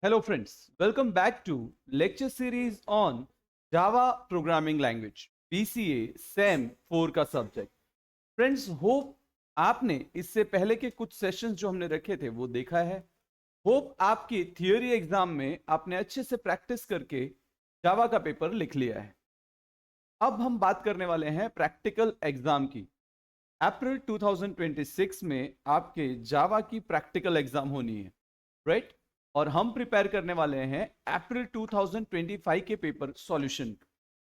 Hello friends, welcome back to lecture series on Java Programming Language, PCA SAM 4 का subject. Friends hope आपने इससे पहले के कुछ सेशंस जो हमने रखे थे वो देखा है। होप आपकी थियोरी एग्जाम में आपने अच्छे से प्रैक्टिस करके जावा का पेपर लिख लिया है। अब हम बात करने वाले हैं प्रैक्टिकल एग्जाम की। अप्रैल 2026 में आपके जावा की प्रैक्टिकल एग्जाम होनी है, राइट? और हम प्रिपेयर करने वाले हैं अप्रैल 2025 के पेपर सॉल्यूशन।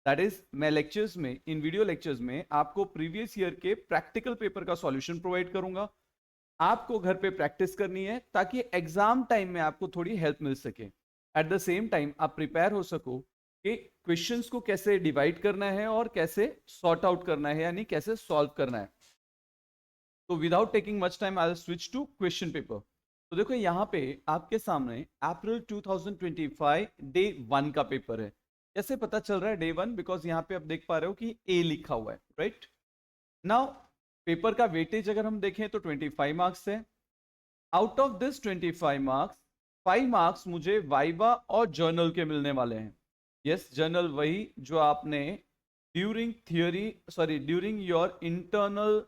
दैट इज मैं लेक्चर्स में, इन वीडियो लेक्चर्स में आपको प्रीवियस ईयर के प्रैक्टिकल पेपर का सॉल्यूशन प्रोवाइड करूंगा। आपको घर पे प्रैक्टिस करनी है ताकि एग्जाम टाइम में आपको थोड़ी हेल्प मिल सके। एट द सेम टाइम आप प्रिपेयर हो सको कि क्वेश्चंस को कैसे डिवाइड करना है और कैसे सॉर्ट आउट करना है, यानी कैसे सॉल्व करना है। तो without taking much time I will switch to question paper. तो देखो यहाँ पे आपके सामने अप्रैल 2025 डे 1 का पेपर है। कैसे पता चल रहा है डे 1? बिकॉज यहाँ पे आप देख पा रहे हो कि ए लिखा हुआ है, राइट? नाउ पेपर का वेटेज अगर हम देखें तो 25 मार्क्स है। Out of this 25 marks 5 marks मुझे वाइवा और जर्नल के मिलने वाले हैं। यस, जर्नल वही जो आपने ड्यूरिंग योर इंटरनल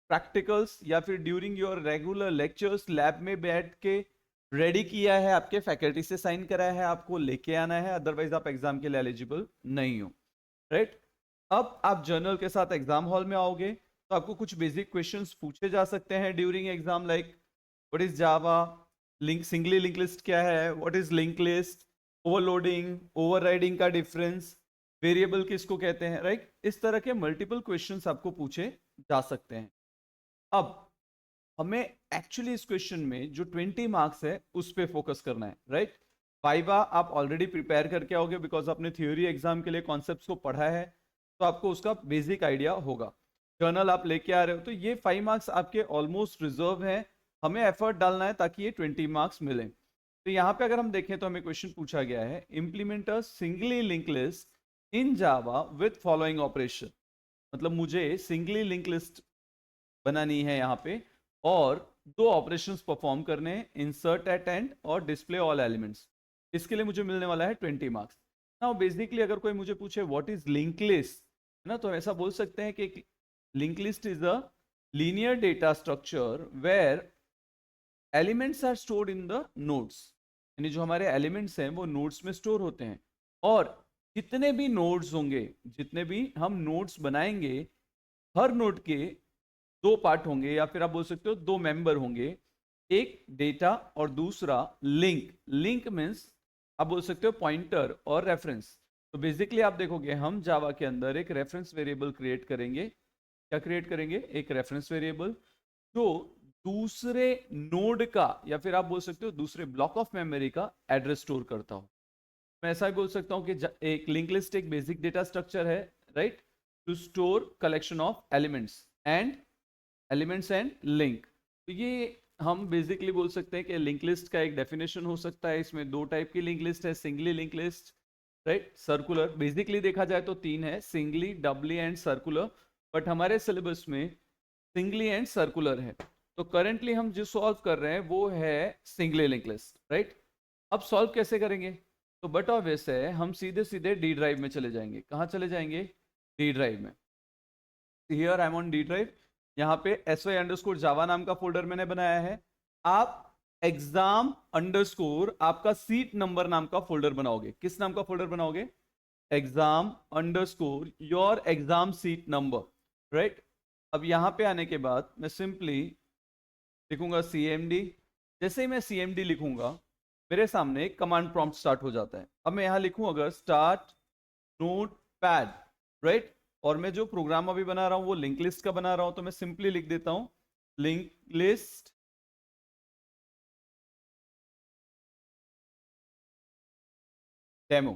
प्रैक्टिकल्स या फिर during your regular lectures lab में बैठ के रेडी किया है, आपके फैकल्टी से साइन कराया है, आपको लेके आना है, अदरवाइज आप एग्जाम के लिए एलिजिबल नहीं हो, राइट? अब आप जर्नल के साथ एग्जाम हॉल में आओगे तो आपको कुछ बेसिक क्वेश्चंस पूछे जा सकते हैं during exam, like what is Java, singly link list क्या है, what is link list, overloading overriding का डिफरेंस, वेरिएबल किसको कहते हैं, राइट? इस तरह के मल्टीपल क्वेश्चंस आपको पूछे जा सकते हैं। अब हमें एक्चुअली इस क्वेश्चन में जो 20 मार्क्स है उस पे फोकस करना है, राइट? वाइवा आप ऑलरेडी प्रिपेयर करके आओगे बिकॉज आपने थ्योरी एग्जाम के लिए कॉन्सेप्ट्स को पढ़ा है, तो आपको उसका बेसिक आइडिया होगा। जर्नल आप लेके आ रहे हो तो ये 5 मार्क्स आपके ऑलमोस्ट रिजर्व है। हमें एफर्ट डालना है ताकि ये 20 मार्क्स मिले। तो यहाँ पे अगर हम देखें तो हमें क्वेश्चन पूछा गया है, implement a singly link list in Java with following operation. मतलब मुझे सिंगली लिंक लिस्ट बनानी है यहाँ पे और दो ऑपरेशंस परफॉर्म करने हैं, इंसर्ट एट एंड और डिस्प्ले ऑल एलिमेंट्स। इसके लिए मुझे मिलने वाला है 20 मार्क्स। नाउ बेसिकली अगर कोई मुझे पूछे व्हाट इज लिंक लिस्ट, है ना, तो ऐसा बोल सकते हैं कि link list is a linear data structure where elements are stored in the nodes. यानी जो हमारे एलिमेंट्स हैं वो नोड्स में स्टोर होते हैं, और जितने भी नोड्स होंगे, जितने भी हम नोड्स बनाएंगे, हर नोड के दो पार्ट होंगे या फिर आप बोल सकते हो दो मेंबर होंगे, एक डेटा और दूसरा लिंक। लिंक मीन्स आप बोल सकते हो पॉइंटर और रेफरेंस। तो बेसिकली आप देखोगे हम जावा के अंदर एक रेफरेंस वेरिएबल क्रिएट करेंगे। क्या क्रिएट करेंगे? एक रेफरेंस वेरिएबल जो दूसरे नोड का या फिर आप बोल सकते हो दूसरे ब्लॉक ऑफ मेमोरी का एड्रेस स्टोर करता हो। मैं ऐसा भी बोल सकता हूँ कि एक लिंक लिस्ट एक बेसिक डेटा स्ट्रक्चर है, right, to store collection of elements and link. तो ये हम बेसिकली बोल सकते हैं कि लिंक लिस्ट का एक डेफिनेशन हो सकता है। इसमें दो टाइप की लिंक लिस्ट है, singly link list, right, circular. Basically देखा जाए तो तीन है, singly, Dabali and circular, but हमारे सिलेबस में सिंगली एंड सर्कुलर है। तो करेंटली हम जो सॉल्व कर रहे हैं वो है सिंगली लिंक लिस्ट, राइट? अब सॉल्व कैसे करेंगे? तो बट ऑब्वियस है, हम सीधे सीधे डी ड्राइव में चले जाएंगे। कहाँ चले जाएंगे? डी ड्राइव में। Here I am on D drive. यहाँ पे sy अंडरस्कोर जावा नाम का फोल्डर मैंने बनाया है। आप एग्जाम अंडरस्कोर आपका सीट नंबर नाम का फोल्डर बनाओगे। किस नाम का फोल्डर बनाओगे? Exam underscore your exam seat number, right? अब यहां पे आने के बाद मैं सिंपली लिखूंगा cmd। जैसे ही मैं cmd लिखूंगा मेरे सामने एक कमांड प्रॉम्प्ट स्टार्ट हो जाता है। अब मैं यहां लिखूं अगर स्टार्ट नोट पैड, राइट, और मैं जो प्रोग्राम अभी बना रहा हूं वो लिंक लिस्ट का बना रहा हूं, तो मैं सिंपली लिख देता हूं लिंक लिस्ट डेमो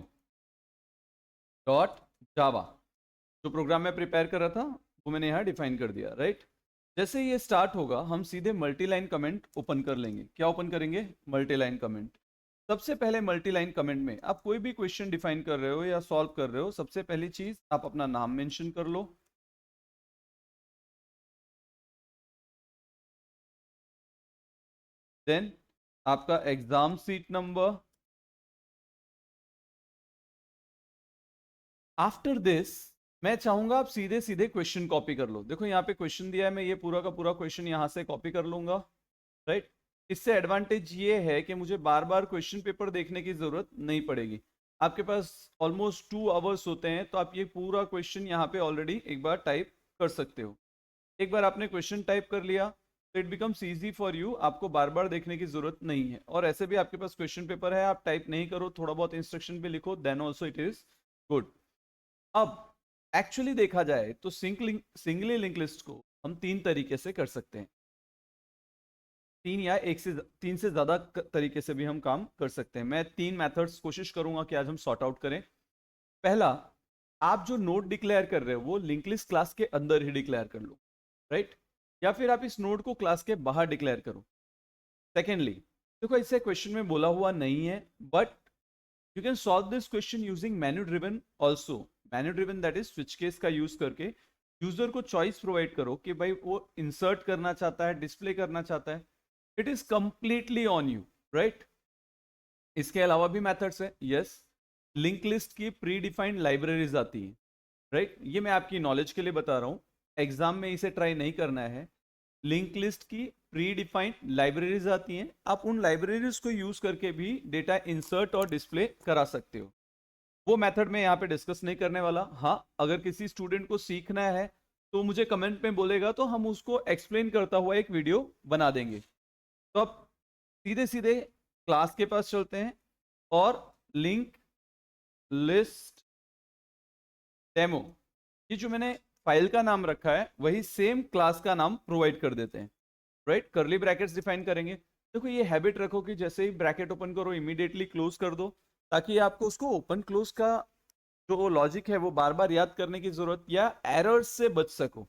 डॉट जावा। जो प्रोग्राम मैं प्रिपेयर कर रहा था वो मैंने यहाँ डिफाइन कर दिया, राइट? जैसे ये स्टार्ट होगा हम सीधे मल्टी लाइन कमेंट ओपन कर लेंगे। क्या ओपन करेंगे? Multi line comment. सबसे पहले मल्टी लाइन कमेंट में आप कोई भी क्वेश्चन डिफाइन कर रहे हो या सॉल्व कर रहे हो, सबसे पहली चीज आप अपना नाम मेंशन कर लो। देन आपका exam seat number. After this मैं चाहूंगा आप सीधे सीधे क्वेश्चन कॉपी कर लो। देखो यहाँ पे क्वेश्चन दिया है, मैं ये पूरा का पूरा क्वेश्चन यहाँ से कॉपी कर लूंगा, राइट। इससे एडवांटेज ये है कि मुझे बार बार क्वेश्चन पेपर देखने की जरूरत नहीं पड़ेगी। आपके पास ऑलमोस्ट 2 आवर्स होते हैं, तो आप ये पूरा क्वेश्चन यहाँ पे ऑलरेडी एक बार टाइप कर सकते हो। एक बार आपने क्वेश्चन टाइप कर लिया तो it becomes easy for you, आपको बार बार देखने की जरूरत नहीं है। और ऐसे भी आपके पास क्वेश्चन पेपर है, आप टाइप नहीं करो, थोड़ा बहुत इंस्ट्रक्शन पे लिखो, then also it is good. अब एक्चुअली देखा जाए तो सिंगली लिंक लिस्ट को हम 3 तरीके से कर सकते हैं। 3 से ज्यादा तरीके से भी हम काम कर सकते हैं। मैं 3 मेथड्स कोशिश करूंगा कि आज हम सॉर्ट आउट करें। पहला, आप जो नोड डिक्लेयर कर रहे हो वो लिंक लिस्ट क्लास के अंदर ही डिक्लेयर कर लो, राइट। या फिर आप इस नोड को क्लास के बाहर डिक्लेयर करो। सेकेंडली, देखो इसे क्वेश्चन में बोला हुआ नहीं है, but you can solve this question using menu driven also. Menu driven that is switch case का यूज करके यूजर को चॉइस प्रोवाइड करो कि भाई वो इंसर्ट करना चाहता है, डिस्प्ले करना चाहता है। It is completely on you, right. इसके अलावा भी मेथड्स है, यस। लिंक लिस्ट की प्री डिफाइंड लाइब्रेरीज आती है, राइट। ये मैं आपकी नॉलेज के लिए बता रहा हूं, एग्जाम में इसे ट्राई नहीं करना है। लिंक लिस्ट की प्री डिफाइंड लाइब्रेरीज आती हैं, आप उन लाइब्रेरीज को यूज करके भी डेटा इंसर्ट और डिस्प्ले करा सकते हो। वो मेथड में यहाँ पे डिस्कस नहीं करने वाला। हाँ, अगर किसी स्टूडेंट को सीखना है तो मुझे कमेंट में बोलेगा, तो हम उसको एक्सप्लेन करता हुआ एक वीडियो बना देंगे। तो अब सीधे सीधे क्लास के पास चलते हैं और लिंक लिस्ट डेमो, ये जो मैंने फाइल का नाम रखा है वही सेम क्लास का नाम प्रोवाइड कर देते हैं, राइट। करली ब्रैकेट्स डिफाइन करेंगे। देखो ये हैबिट रखो कि जैसे ही ब्रैकेट ओपन करो इमीडिएटली क्लोज कर दो, ताकि आपको उसको ओपन क्लोज का जो लॉजिक है वो बार बार याद करने की जरूरत या एरर्स से बच सको।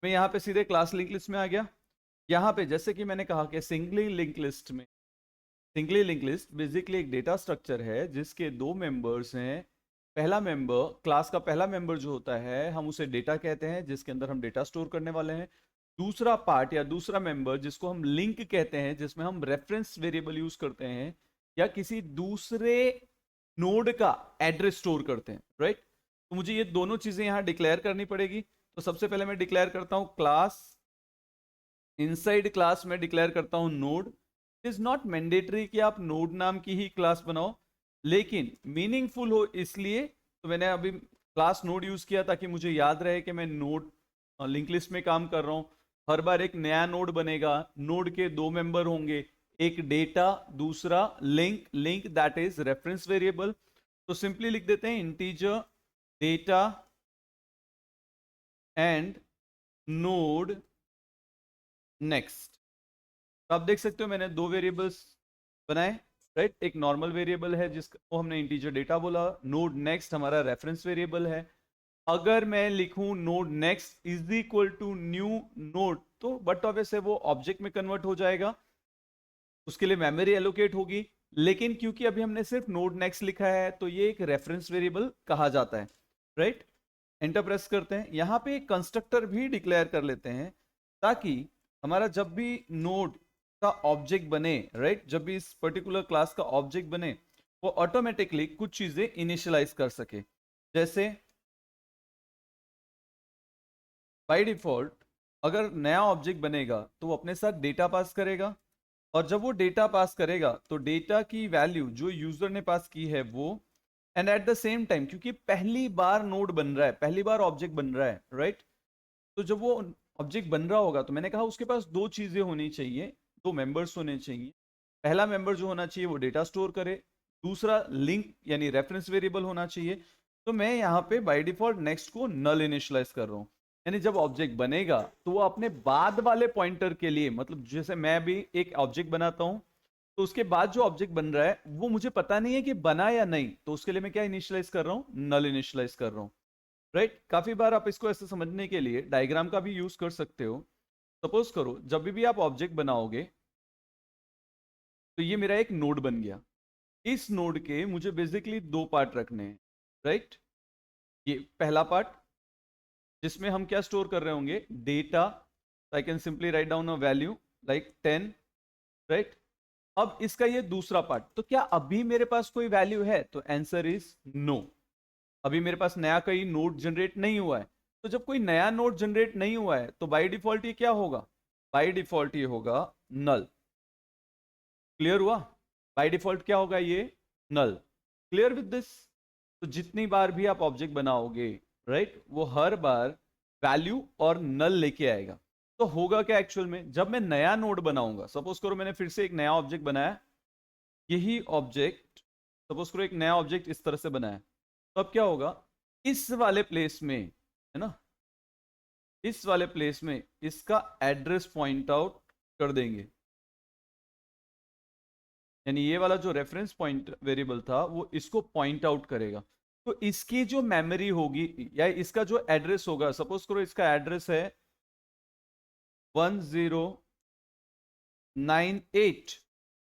मैं यहाँ पे सीधे क्लास लिंक लिस्ट में आ गया। यहाँ पे जैसे कि मैंने कहा कि सिंगली लिंक लिस्ट में, सिंगली लिंक लिस्ट बेसिकली एक डेटा स्ट्रक्चर है जिसके 2 मेंबर्स हैं। पहला मेंबर, क्लास का पहला मेंबर जो होता है हम उसे डेटा कहते हैं, जिसके अंदर हम डेटा स्टोर करने वाले हैं। दूसरा पार्ट या दूसरा मेंबर जिसको हम लिंक कहते हैं, जिसमें हम रेफरेंस वेरिएबल यूज करते हैं या किसी दूसरे नोड का एड्रेस स्टोर करते हैं, राइट। तो मुझे ये दोनों चीजें यहाँ डिक्लेयर करनी पड़ेगी। तो सबसे पहले मैं डिक्लेयर करता हूँ क्लास, इनसाइड क्लास में डिक्लेयर करता हूँ node. It is not mandatory कि आप नोड नाम की ही क्लास बनाओ, लेकिन मीनिंगफुल हो इसलिए तो मैंने अभी क्लास नोड यूज किया ताकि मुझे याद रहे कि मैं नोड लिंक लिस्ट में काम कर रहा हूं। हर बार एक नया नोड बनेगा, नोड के 2 मेंबर होंगे, एक डेटा, दूसरा link. Link that is reference variable. तो सिंपली लिख देते हैं integer data and node next. तो आप देख सकते हो मैंने 2 वेरिएबल्स बनाए, राइट। एक नॉर्मल वेरिएबल है जिसको हमने इंटीजर डेटा बोला, नोड नेक्स्ट हमारा रेफरेंस वेरिएबल है। अगर मैं लिखूं node next is equal to new node, तो बट ऑब्वियस है वो ऑब्जेक्ट में कन्वर्ट हो जाएगा, उसके लिए मेमोरी एलोकेट होगी। लेकिन क्योंकि अभी हमने सिर्फ नोड नेक्स्ट लिखा है तो ये एक रेफरेंस वेरिएबल कहा जाता है, राइट। एंटर प्रेस करते हैं, यहां पे एक कंस्ट्रक्टर भी डिक्लेयर कर लेते हैं ताकि हमारा जब भी नोड का ऑब्जेक्ट बने, राइट, जब भी इस पर्टिकुलर क्लास का ऑब्जेक्ट बने वो ऑटोमेटिकली कुछ चीजें इनिशियलाइज कर सके। जैसे बाय डिफॉल्ट अगर नया ऑब्जेक्ट बनेगा तो वो अपने साथ डेटा पास करेगा, और जब वो डेटा पास करेगा तो डेटा की वैल्यू जो यूजर ने पास की है वो, and at the same time क्योंकि पहली बार नोड बन रहा है, पहली बार ऑब्जेक्ट बन रहा है, राइट। तो जब वो ऑब्जेक्ट बन रहा होगा तो मैंने कहा उसके पास 2 चीजें होनी चाहिए, 2 मेंबर्स होने चाहिए। पहला मेंबर जो होना चाहिए वो डेटा स्टोर करे, दूसरा लिंक यानी रेफरेंस वेरिएबल होना चाहिए। तो मैं यहाँ पे बाय डिफॉल्ट नेक्स्ट को नल इनिशियलाइज कर रहा हूँ, यानी जब ऑब्जेक्ट बनेगा तो वो अपने बाद वाले पॉइंटर के लिए, मतलब जैसे मैं भी एक ऑब्जेक्ट बनाता हूँ तो उसके बाद जो ऑब्जेक्ट बन रहा है वो मुझे पता नहीं है कि बना या नहीं, तो उसके लिए मैं क्या इनिशियलाइज कर रहा हूँ, नल इनिशियलाइज कर रहा हूँ, राइट। काफी बार आप इसको ऐसे समझने के लिए डायग्राम का भी यूज कर सकते हो। सपोज करो जब भी आप ऑब्जेक्ट बनाओगे तो ये मेरा एक नोड बन गया। इस नोड के मुझे बेसिकली 2 पार्ट रखने हैं, राइट। ये पहला पार्ट जिसमें हम क्या स्टोर कर रहे होंगे, data. I can simply write down a value like 10, right. अब इसका ये दूसरा पार्ट, तो क्या अभी मेरे पास कोई वैल्यू है? तो आंसर इज नो। अभी मेरे पास नया कोई नोड जनरेट नहीं हुआ है। तो जब कोई नया नोड जनरेट नहीं हुआ है तो बाय डिफॉल्ट ये क्या होगा? बाय डिफॉल्ट ये होगा नल। क्लियर हुआ? बाय डिफॉल्ट क्या होगा? ये नल। Clear with this? तो जितनी बार भी आप ऑब्जेक्ट बनाओगे, राइट, वो हर बार वैल्यू और नल लेके आएगा। तो होगा क्या एक्चुअल में, जब मैं नया नोड बनाऊंगा, सपोज करो मैंने फिर से एक नया ऑब्जेक्ट बनाया, यही ऑब्जेक्ट, सपोज करो एक नया ऑब्जेक्ट इस तरह से बनाया, तो अब क्या होगा? इस वाले प्लेस में, है ना, इस वाले प्लेस में इसका एड्रेस पॉइंट आउट कर देंगे। यानी ये वाला जो रेफरेंस पॉइंट वेरिएबल था वो इसको पॉइंट आउट करेगा। तो इसकी जो मेमोरी होगी या इसका जो एड्रेस होगा, सपोज करो इसका एड्रेस है 1098,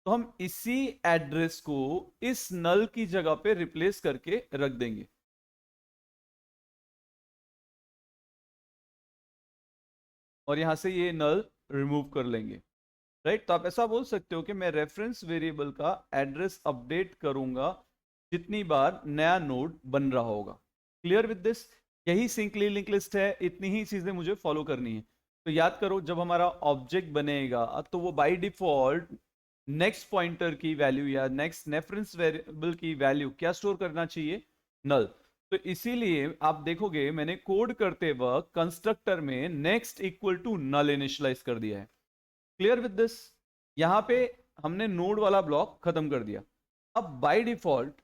तो हम इसी एड्रेस को इस नल की जगह पे रिप्लेस करके रख देंगे। और यहां से ये नल रिमूव कर लेंगे, राइट। तो आप ऐसा बोल सकते हो कि मैं रेफरेंस वेरिएबल का एड्रेस अपडेट करूंगा जितनी बार नया नोड बन रहा होगा। Clear with this? यही सिंपली लिंक लिस्ट है, इतनी ही चीजें मुझे फॉलो करनी है। तो याद करो, जब हमारा ऑब्जेक्ट बनेगा तो वो बाय डिफॉल्ट नेक्स्ट पॉइंटर की वैल्यू या नेक्स्ट रेफरेंस वेरिएबल की वैल्यू क्या स्टोर करना चाहिए? नल। तो इसीलिए आप देखोगे मैंने कोड करते वक्त कंस्ट्रक्टर में next equal to null initialize कर दिया है। Clear with this? यहां पे हमने नोड वाला ब्लॉक खत्म कर दिया। अब बाय डिफॉल्ट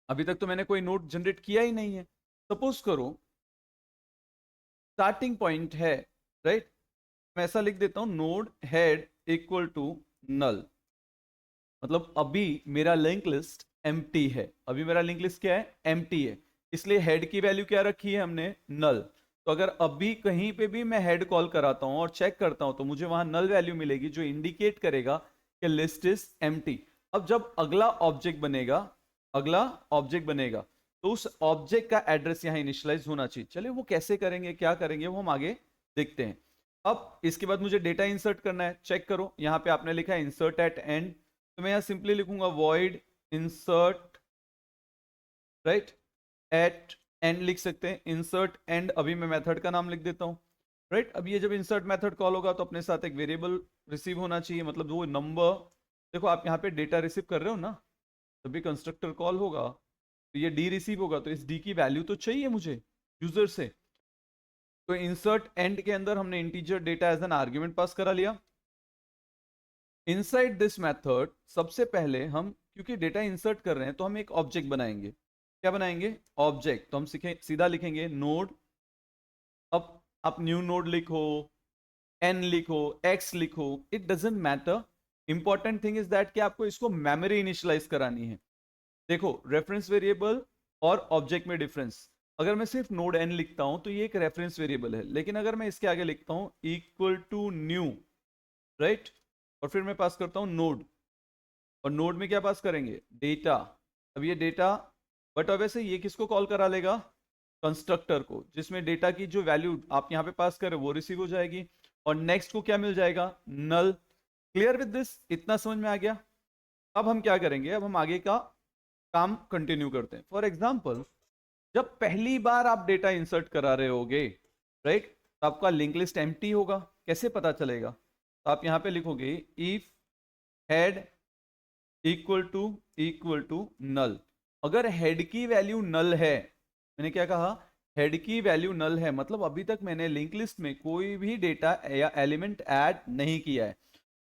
अभी तक तो मैंने कोई नोड जनरेट किया ही नहीं है। सपोज करो स्टार्टिंग पॉइंट है, राइट, मैं ऐसा लिख देता हूं node head equal to null. मतलब अभी मेरा लिंक लिस्ट एम्प्टी है। अभी मेरा लिंक लिस्ट क्या है? एम्प्टी है। इसलिए हेड की वैल्यू क्या रखी है हमने? नल। तो अगर अभी कहीं पे भी मैं हेड कॉल कराता हूं और चेक करता हूं तो मुझे वहां नल वैल्यू मिलेगी जो इंडिकेट करेगा कि लिस्ट इज एम्प्टी। अब जब अगला ऑब्जेक्ट बनेगा तो उस ऑब्जेक्ट का एड्रेस यहां इनिशियलाइज होना चाहिए। चलिए वो कैसे करेंगे, क्या करेंगे, वो हम आगे देखते हैं। अब इसके बाद मुझे डेटा इंसर्ट करना है। चेक करो यहां पे आपने लिखा है इंसर्ट एट एंड, तो मैं यहां सिंपली लिखूंगा void insert, right, at end लिख सकते हैं। इंसर्ट एंड अभी मैं मेथड का नाम लिख देता हूं, राइट। अब ये जब इंसर्ट मेथड कॉल होगा तो अपने साथ एक वेरिएबल रिसीव होना चाहिए, मतलब वो नंबर, देखो आप यहाँ पे डेटा रिसीव कर रहे हो ना, तभी कंस्ट्रक्टर कॉल होगा, तो ये डी रिसीव होगा, तो इस डी की वैल्यू तो चाहिए मुझे यूजर से। तो इंसर्ट एंड के अंदर हमने integer data as an argument pass करा लिया। इनसाइड दिस मेथड सबसे पहले हम, क्योंकि डेटा इंसर्ट कर रहे हैं, तो हम एक ऑब्जेक्ट बनाएंगे। क्या बनाएंगे? ऑब्जेक्ट। तो हम सीधा लिखेंगे नोड। अब आप न्यू नोड लिखो, एन लिखो, एक्स लिखो, it doesn't matter. Important thing is that कि आपको इसको मेमोरी इनिशियलाइज करानी है। देखो रेफरेंस वेरिएबल और ऑब्जेक्ट में डिफरेंस, अगर मैं सिर्फ नोड एन लिखता हूं तो ये एक रेफरेंस वेरिएबल है, लेकिन अगर मैं इसके आगे लिखता हूं इक्वल टू न्यू, राइट, और फिर मैं पास करता हूं नोड, और नोड में क्या पास करेंगे? डेटा। अब ये डेटा, बट अब वैसे ये किसको कॉल करा लेगा? कंस्ट्रक्टर को, जिसमें डेटा की जो वैल्यू आप यहां पे पास करें वो रिसीव हो जाएगी, और नेक्स्ट को क्या मिल जाएगा? नल। Clear with this? इतना समझ में आ गया? अब हम क्या करेंगे? अब हम आगे का काम कंटिन्यू करते हैं। फॉर एग्जाम्पल, जब पहली बार आप डेटा इंसर्ट करा रहे होगे, राइट, तो आपका लिंक लिस्ट एम्प्टी होगा। कैसे पता चलेगा? तो आप यहां पे लिखोगे if head equal to null. अगर हेड की वैल्यू नल है, मैंने क्या कहा? हेड की वैल्यू नल है, मतलब अभी तक मैंने लिंक लिस्ट में कोई भी डेटा या एलिमेंट ऐड नहीं किया है।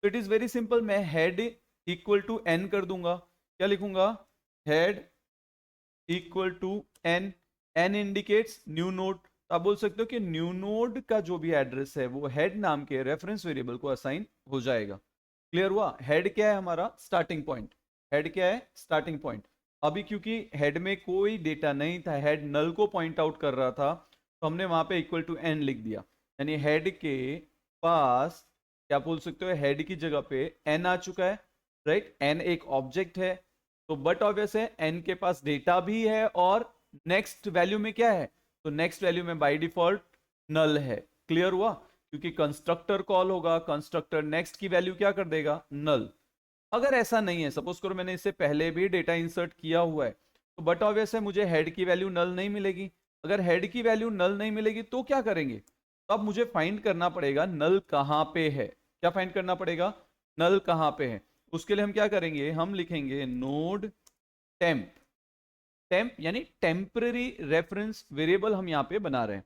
तो इट इज वेरी सिंपल, मैं हेड इक्वल टू एन कर दूंगा। क्या लिखूंगा? Head equal to N. N indicates new node. आप बोल सकते हो कि न्यू नोड का जो भी एड्रेस है वो हेड नाम के रेफरेंस वेरिएबल को असाइन हो जाएगा। क्लियर हुआ? हेड क्या है? हमारा स्टार्टिंग पॉइंट। हेड क्या है? Starting point. अभी क्योंकि हेड में कोई डेटा नहीं था, हेड नल को पॉइंट आउट कर रहा था, तो हमने वहां पे इक्वल टू एन लिख दिया। यानी हेड के पास, क्या बोल सकते हो, हेड की जगह पे एन आ चुका है, राइट। एन एक ऑब्जेक्ट है, तो बट ऑब्वियस है एन के पास डेटा भी है, और नेक्स्ट वैल्यू में क्या है? तो नेक्स्ट वैल्यू में बाय डिफॉल्ट नल है। क्लियर हुआ? क्योंकि कंस्ट्रक्टर कॉल होगा, कंस्ट्रक्टर नेक्स्ट की वैल्यू क्या कर देगा? नल। अगर ऐसा नहीं है, सपोज करो मैंने इससे पहले भी डेटा इंसर्ट किया हुआ है, तो बट ऑब्वियस है मुझे हेड की वैल्यू नल नहीं मिलेगी। अगर हेड की वैल्यू नल नहीं मिलेगी तो क्या करेंगे, तो अब मुझे फाइंड करना पड़ेगा नल कहाँ पे है। क्या फाइंड करना पड़ेगा, नल कहाँ पे है। उसके लिए हम क्या करेंगे, हम लिखेंगे नोड टेम्प। टेम्प यानी टेम्पररी रेफरेंस वेरिएबल हम यहाँ पे बना रहे हैं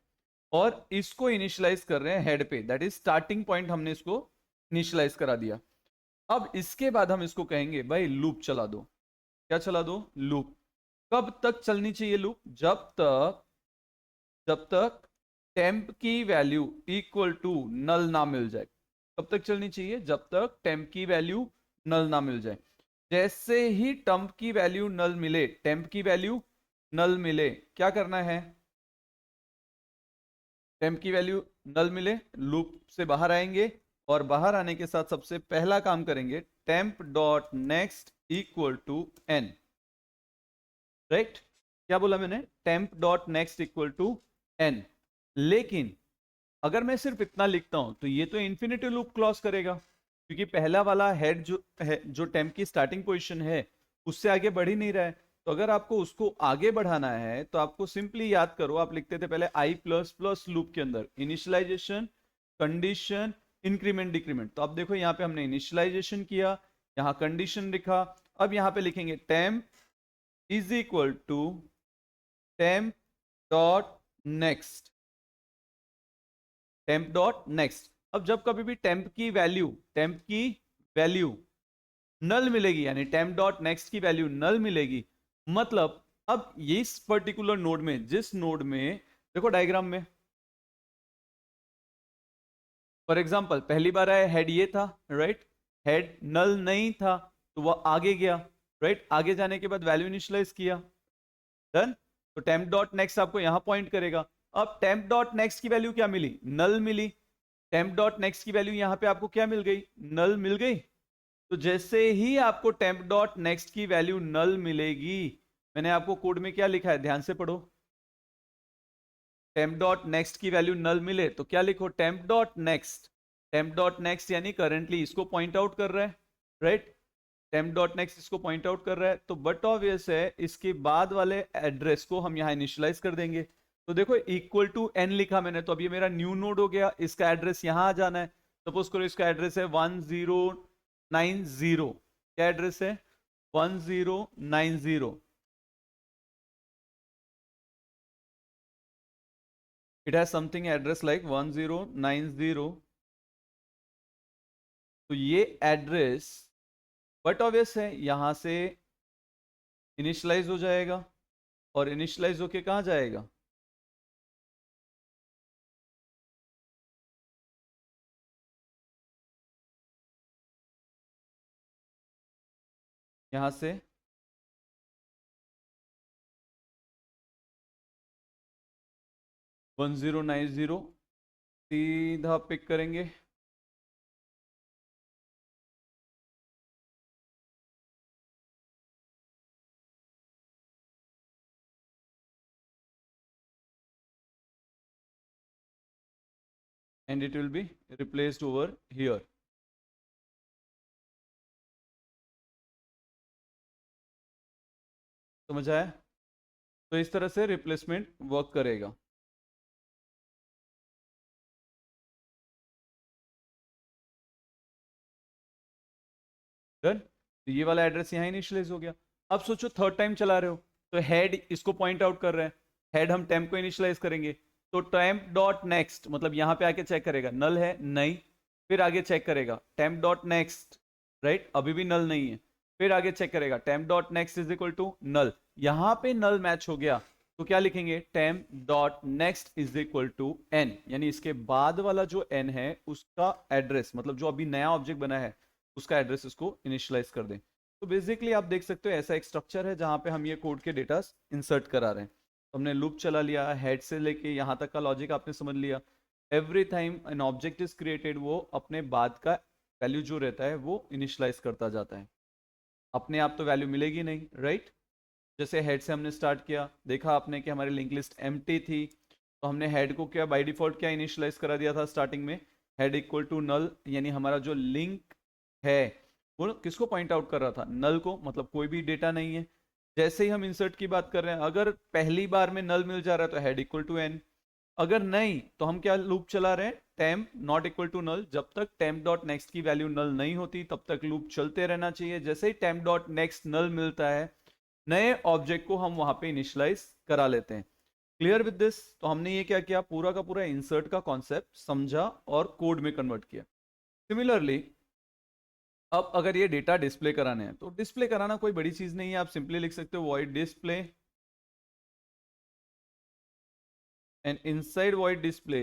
और इसको इनिशियलाइज कर रहे हैं हेड पे, दैट इज स्टार्टिंग पॉइंट हमने इसको इनिशियलाइज करा दिया। अब इसके बाद हम इसको कहेंगे भाई लूप चला दो। क्या चला दो, लूप। कब तक चलनी चाहिए लूप, जब तक टेम्प की वैल्यू इक्वल टू नल ना मिल जाए। कब तक चलनी चाहिए, जब तक टेम्प की वैल्यू नल ना मिल जाए। जैसे ही टेम्प की वैल्यू नल मिले, टेम्प की वैल्यू नल मिले, क्या करना है, टेम्प की वैल्यू नल मिले लूप से बाहर आएंगे और बाहर आने के साथ सबसे पहला काम करेंगे temp dot next equal to N. Right, क्या बोला मैंने, temp dot next equal to N. लेकिन अगर मैं सिर्फ इतना लिखता हूं तो ये तो इन्फिनिटी लूप क्लॉज करेगा, क्योंकि पहला वाला हेड जो है, जो टेम्प की स्टार्टिंग पोजीशन है, उससे आगे बढ़ ही नहीं रहा है। तो अगर आपको उसको आगे बढ़ाना है तो आपको सिंपली याद करो, आप लिखते थे पहले आई प्लस प्लस लूप के अंदर इनिशियलाइजेशन, कंडीशन, इंक्रीमेंट, डिक्रीमेंट। तो अब देखो यहाँ पे हमने इनिशियलाइजेशन किया, यहाँ कंडीशन लिखा। अब यहाँ पे लिखेंगे temp is equal to temp dot next, temp dot next. अब जब कभी भी टेम्प की वैल्यू नल मिलेगी, यानी टेम्प डॉट नेक्स्ट की वैल्यू नल मिलेगी, मतलब अब ये इस पर्टिकुलर नोड में, जिस नोड में देखो डायग्राम में फॉर एग्जांपल पहली बार आया हेड ये था, राइट, हेड नल नहीं था तो वह आगे गया, राइट, आगे जाने के बाद वैल्यू इनिशियलाइज किया, डन। तो टेम्प डॉट नेक्स्ट आपको यहां पॉइंट करेगा। अब टेम्प डॉट नेक्स्ट की वैल्यू क्या मिली, नल मिली। टेम्प डॉट नेक्स्ट की वैल्यू यहां पे आपको क्या मिल गई, नल मिल गई। तो जैसे ही आपको टेम्प डॉट नेक्स्ट की वैल्यू नल मिलेगी, मैंने आपको कोड में क्या लिखा है ध्यान से पढ़ो, टेम्प डॉट नेक्स्ट की वैल्यू नल मिले तो क्या लिखो, temp dot next. Temp dot next यानी करंटली इसको पॉइंट आउट कर रहा है, राइट, टेम्प डॉट नेक्स्ट इसको पॉइंट आउट कर रहा है। तो बट ऑब्वियस है इसके बाद वाले एड्रेस को हम यहाँ इनिशियलाइज कर देंगे। तो देखो इक्वल टू एन लिखा मैंने, तो अब ये मेरा न्यू नोड हो गया, इसका एड्रेस यहाँ आ जाना है। सपोज करो इसका एड्रेस है 1090। क्या एड्रेस है, 1090। It has something address like 1090। तो ये एड्रेस बट ऑब्वियस है यहां से इनिशियलाइज हो जाएगा और इनिशियलाइज होके कहाँ जाएगा, यहां से 1090 सीधा पिक करेंगे। And it will be replaced over here. समझ आया, तो इस तरह से रिप्लेसमेंट वर्क करेगा। डन, तो ये वाला एड्रेस यहाँ इनिशियलाइज हो गया। अब सोचो थर्ड टाइम चला रहे हो तो हेड इसको पॉइंट आउट कर रहे हैं, हेड हम टेम्प को इनिशियलाइज करेंगे। तो टेम्प डॉट नेक्स्ट मतलब यहाँ पे आके चेक करेगा नल है नहीं, फिर आगे चेक करेगा टेम्प डॉट नेक्स्ट, राइट, अभी भी नल नहीं है, फिर आगे चेक करेगा temp dot next is equal to null. यहाँ पे नल मैच हो गया तो क्या लिखेंगे, temp dot next is equal to N, यानी इसके बाद वाला जो एन है उसका एड्रेस, मतलब जो अभी नया ऑब्जेक्ट बना है उसका एड्रेस इसको इनिशियलाइज कर दें। तो बेसिकली आप देख सकते हो ऐसा एक स्ट्रक्चर है जहां पे हम ये कोड के डेटा इंसर्ट करा रहे हैं। तो हमने लूप चला लिया, हेड से लेके यहाँ तक का लॉजिक आपने समझ लिया। Every time an object is created, वो अपने बाद का वैल्यू जो रहता है वो इनिशियलाइज करता जाता है, अपने आप तो वैल्यू मिलेगी नहीं, राइट। जैसे हेड से हमने स्टार्ट किया, देखा आपने कि हमारी लिंक लिस्ट एम्प्टी थी, तो हमने हेड को क्या बाय डिफॉल्ट क्या इनिशियलाइज करा दिया था स्टार्टिंग में, हेड इक्वल टू नल, यानी हमारा जो लिंक है वो किसको पॉइंट आउट कर रहा था, नल को, मतलब कोई भी डेटा नहीं है। जैसे ही हम इंसर्ट की बात कर रहे हैं, अगर पहली बार में नल मिल जा रहा है तो हेड इक्वल टू एन, अगर नहीं तो हम क्या लूप चला रहे हैं, temp not equal to null. जब तक टेम्प डॉट नेक्स्ट की वैल्यू नल नहीं होती तब तक लूप चलते रहना चाहिए। जैसे ही टेम्प डॉट नेक्स्ट नल मिलता है, नए ऑब्जेक्ट को हम वहां पे इनिशियलाइज करा लेते हैं। Clear with this? तो हमने ये क्या किया, पूरा का पूरा इंसर्ट का कॉन्सेप्ट समझा और कोड में कन्वर्ट किया। सिमिलरली अब अगर ये डेटा डिस्प्ले कराने हैं, तो डिस्प्ले कराना कोई बड़ी चीज नहीं है, आप सिंपली लिख सकते हो void display, and inside void display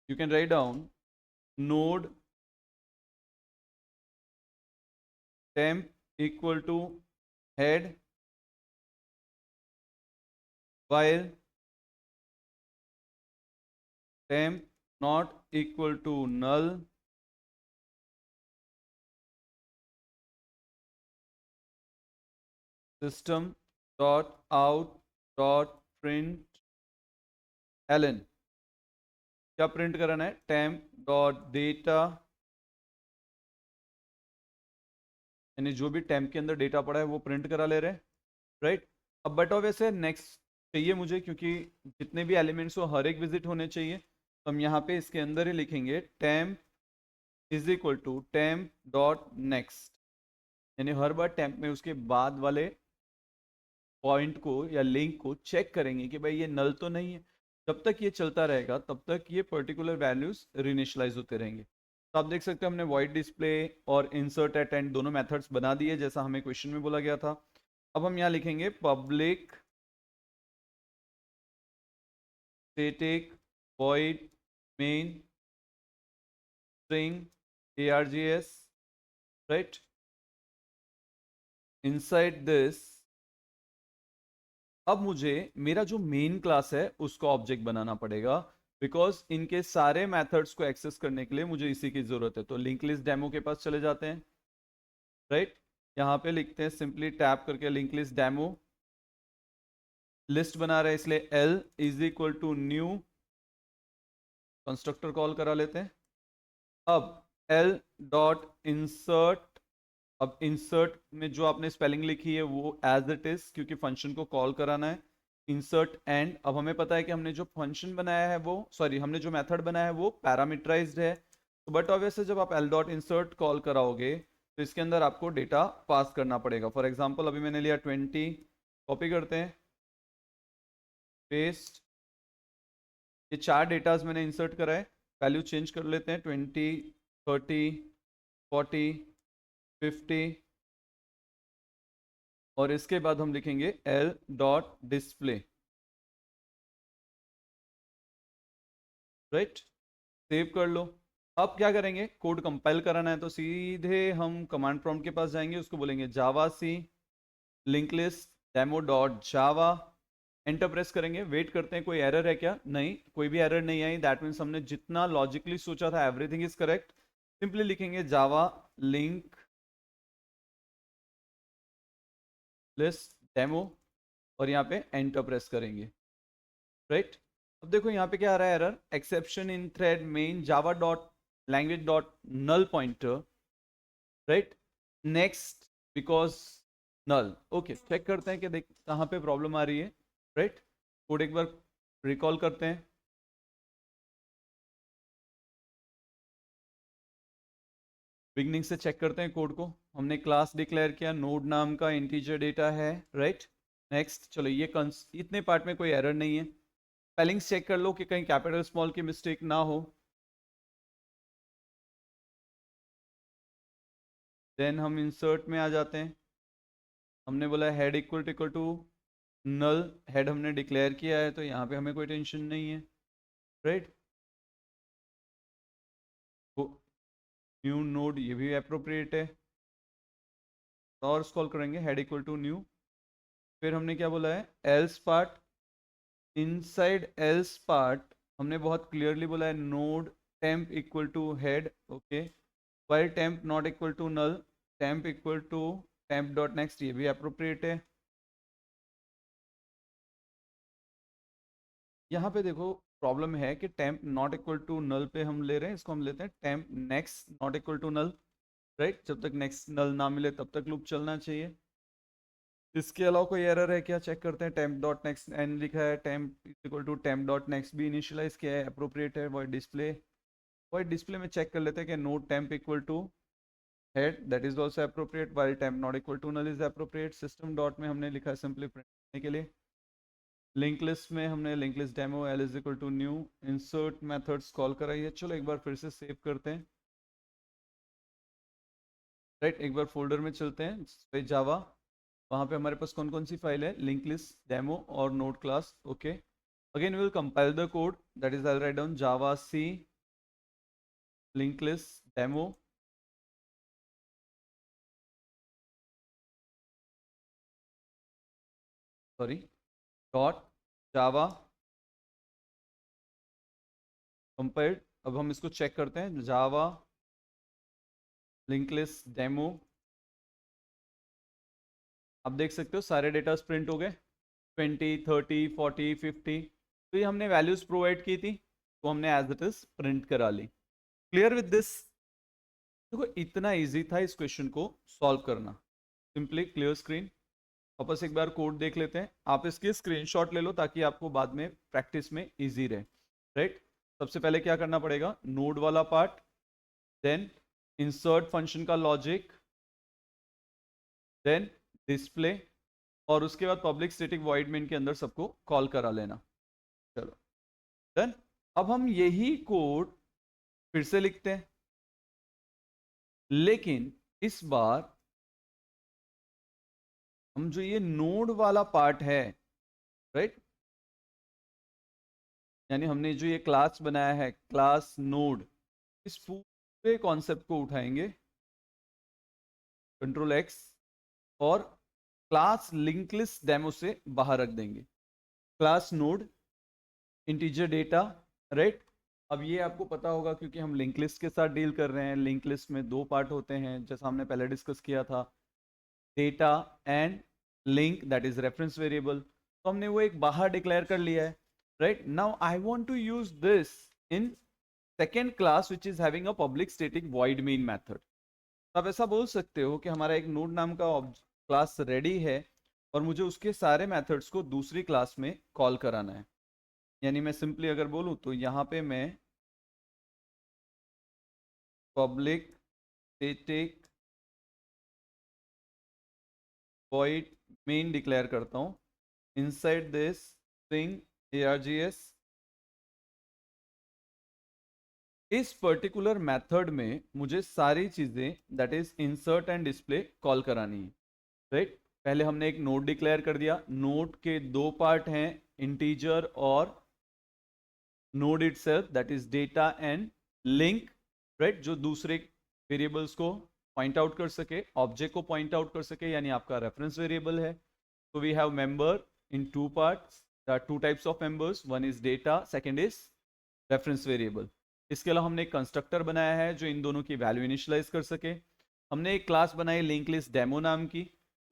you can write down node temp equal to head while temp not equal to null system dot out dot print ln। क्या प्रिंट कराना है, temp dot data, यानी जो भी temp के अंदर data पड़ा है वो प्रिंट करा ले रहे हैं, राइट। अब बट वैसे नेक्स्ट चाहिए मुझे, क्योंकि जितने भी एलिमेंट्स हो हर एक विजिट होने चाहिए, तो हम यहाँ पे इसके अंदर ही लिखेंगे temp is equal to temp dot next, यानी हर बार temp में उसके बाद वाले पॉइंट को या लिंक को चेक करेंगे कि भाई ये नल तो नहीं है। जब तक ये चलता रहेगा तब तक ये पर्टिकुलर वैल्यूज रिनिशलाइज होते रहेंगे। तो आप देख सकते हैं हमने वॉइड डिस्प्ले और इंसर्ट एट एंड दोनों मेथड्स बना दिए जैसा हमें क्वेश्चन में बोला गया था। अब हम यहाँ लिखेंगे public static void main string args, right. Inside this अब मुझे मेरा जो मेन क्लास है उसका ऑब्जेक्ट बनाना पड़ेगा, बिकॉज इनके सारे मेथड्स को एक्सेस करने के लिए मुझे इसी की जरूरत है। तो लिंक लिस्ट डेमो के पास चले जाते हैं, राइट। यहाँ पे लिखते हैं सिंपली टैप करके लिंक लिस्ट डेमो, लिस्ट बना रहे हैं इसलिए L is equal to new, constructor call करा लेते हैं। अब एल डॉट इंसर्ट, अब इंसर्ट में जो आपने स्पेलिंग लिखी है वो एज इट इज, क्योंकि फंक्शन को कॉल कराना है। इंसर्ट एंड, अब हमें पता है कि हमने जो फंक्शन बनाया है वो, सॉरी हमने जो मेथड बनाया है वो पैरामीटराइज्ड है। तो बट ऑब्वियसली जब आप एल डॉट इंसर्ट कॉल कराओगे तो इसके अंदर आपको डेटा पास करना पड़ेगा। फॉर एग्जांपल अभी मैंने लिया 20, कॉपी करते हैं, पेस्ट, ये 4 डेटाज मैंने इंसर्ट करा है। वैल्यू चेंज कर लेते हैं, 20, 30, 40, 50, और इसके बाद हम लिखेंगे L dot display, right. Save कर लो। अब क्या करेंगे, कोड कंपाइल कराना है तो सीधे हम कमांड प्रॉम्प्ट के पास जाएंगे, उसको बोलेंगे जावा सी link list demo dot java, enter press करेंगे। वेट करते हैं कोई एरर है क्या, नहीं कोई भी एरर नहीं आई, दैट मीन्स हमने जितना लॉजिकली सोचा था एवरीथिंग इज करेक्ट। सिंपली लिखेंगे जावा लिंक लिस्ट डेमो और यहाँ पे एंटर प्रेस करेंगे, राइट। अब देखो यहाँ पे क्या आ रहा है error, exception in thread main Java dot language dot null pointer, right, next because null. Okay, check करते हैं कि देख कहाँ पे प्रॉब्लम आ रही है, राइट। कोड एक बार रिकॉल करते हैं। बिगनिंग से चेक करते हैं कोड को। हमने क्लास डिक्लेयर किया, नोड नाम का इंटीजर डेटा है, राइट। नेक्स्ट, चलो ये इतने पार्ट में कोई एरर नहीं है। स्पेलिंग्स चेक कर लो कि कहीं कैपिटल स्मॉल की मिस्टेक ना हो। देन हम इंसर्ट में आ जाते हैं। हमने बोला head equal to null, head हमने डिक्लेयर किया है तो यहाँ पे हमें कोई टेंशन नहीं है, राइट। न्यू नोड ये भी अप्रोप्रिएट है, और स्क्रॉल करेंगे हेड इक्वल टू न्यू। फिर हमने क्या बोला है, else part, inside else part हमने बहुत क्लियरली बोला है node temp equal to head, okay. While temp not equal to null, temp equal to temp dot next, ये भी अप्रोप्रिएट है। यहाँ पे देखो प्रॉब्लम है कि temp not equal to null पे हम ले रहे हैं, इसको हम लेते हैं temp next not equal to null, right. जब तक नेक्स्ट नल ना मिले तब तक लूप चलना चाहिए। इसके अलावा कोई एरर है क्या, चेक करते हैं। टेम्प डॉट नेक्स्ट एन लिखा है, temp equal to temp dot next भी इनिशियलाइज किया है, अप्रोप्रिएट है। वॉइड डिस्प्ले में चेक कर लेते हैं कि node temp equal to head, that is also appropriate, while temp not equal to null is appropriate. System dot में हमने लिखा है सिंपली प्रिंट करने के लिए। लिंक लिस्ट में हमने link list demo L is equal to new insert methods call कराई है। चलो एक बार फिर से सेव करते हैं, राइट। एक बार फोल्डर में चलते हैं, जावा, वहाँ पे हमारे पास कौन कौन सी फाइल है, लिंक लिस्ट डेमो और node class. Okay, again will compile the code, that is I write down Java C link list demo, sorry dot Java compiled. अब हम इसको चेक करते हैं, जावा लिंक लिस्ट डेमो, आप देख सकते हो सारे डेटा प्रिंट हो गए 20, 30, 40, 50। तो ये हमने वैल्यूज प्रोवाइड की थी, तो हमने एज इट इज प्रिंट करा ली। Clear with this? देखो इतना इजी था इस क्वेश्चन को सॉल्व करना, सिंपली क्लियर स्क्रीन। वापस एक बार कोड देख लेते हैं, आप इसकी स्क्रीनशॉट ले लो ताकि आपको बाद में प्रैक्टिस में इजी रहे, राइट। सबसे पहले क्या करना पड़ेगा, नोड वाला पार्ट, देन इंसर्ट फंक्शन का लॉजिक, देन डिस्प्ले, और उसके बाद पब्लिक स्टैटिक वॉइड मेन के अंदर सबको कॉल करा लेना। चलो डन। अब हम यही कोड फिर से लिखते हैं, लेकिन इस बार हम जो ये नोड वाला पार्ट है, राइट, यानी हमने जो ये क्लास बनाया है क्लास नोड, इस पूरे कॉन्सेप्ट को उठाएंगे, कंट्रोल एक्स, और क्लास लिंक लिस्ट डेमो से बाहर रख देंगे। Class node integer data, right. अब ये आपको पता होगा क्योंकि हम लिंक लिस्ट के साथ डील कर रहे हैं। लिंक लिस्ट में दो पार्ट होते हैं, जैसा हमने पहले डिस्कस किया था, data and link, that is reference variable. तो हमने वो एक बाहर डिक्लेयर कर लिया है, right. Now I want to use this in second class which is having a public static void main method. आप ऐसा बोल सकते हो कि हमारा एक नोड नाम का क्लास रेडी है और मुझे उसके सारे मेथड्स को दूसरी क्लास में कॉल कराना है। यानी मैं सिंपली अगर बोलूं तो यहाँ पे मैं public static void main declare करता हूँ, इनसाइड दिस स्ट्रिंग args। इस पर्टिकुलर मेथड में मुझे सारी चीजें that is insert and display call करानी है, राइट। पहले हमने एक नोड डिक्लेयर कर दिया, नोड के दो पार्ट हैं, इंटीजर और node itself, that is data and link, right, जो दूसरे वेरिएबल्स को पॉइंट आउट कर सके, ऑब्जेक्ट को पॉइंट आउट कर सके, यानी आपका रेफरेंस वेरिएबल है। तो we have member in two parts, there are two types of members, one is data, second is reference variable। इसके अलावा हमने एक कंस्ट्रक्टर बनाया है जो इन दोनों की वैल्यू इनिशियलाइज कर सके। हमने एक क्लास बनाई लिंक लिस्ट डेमो नाम की,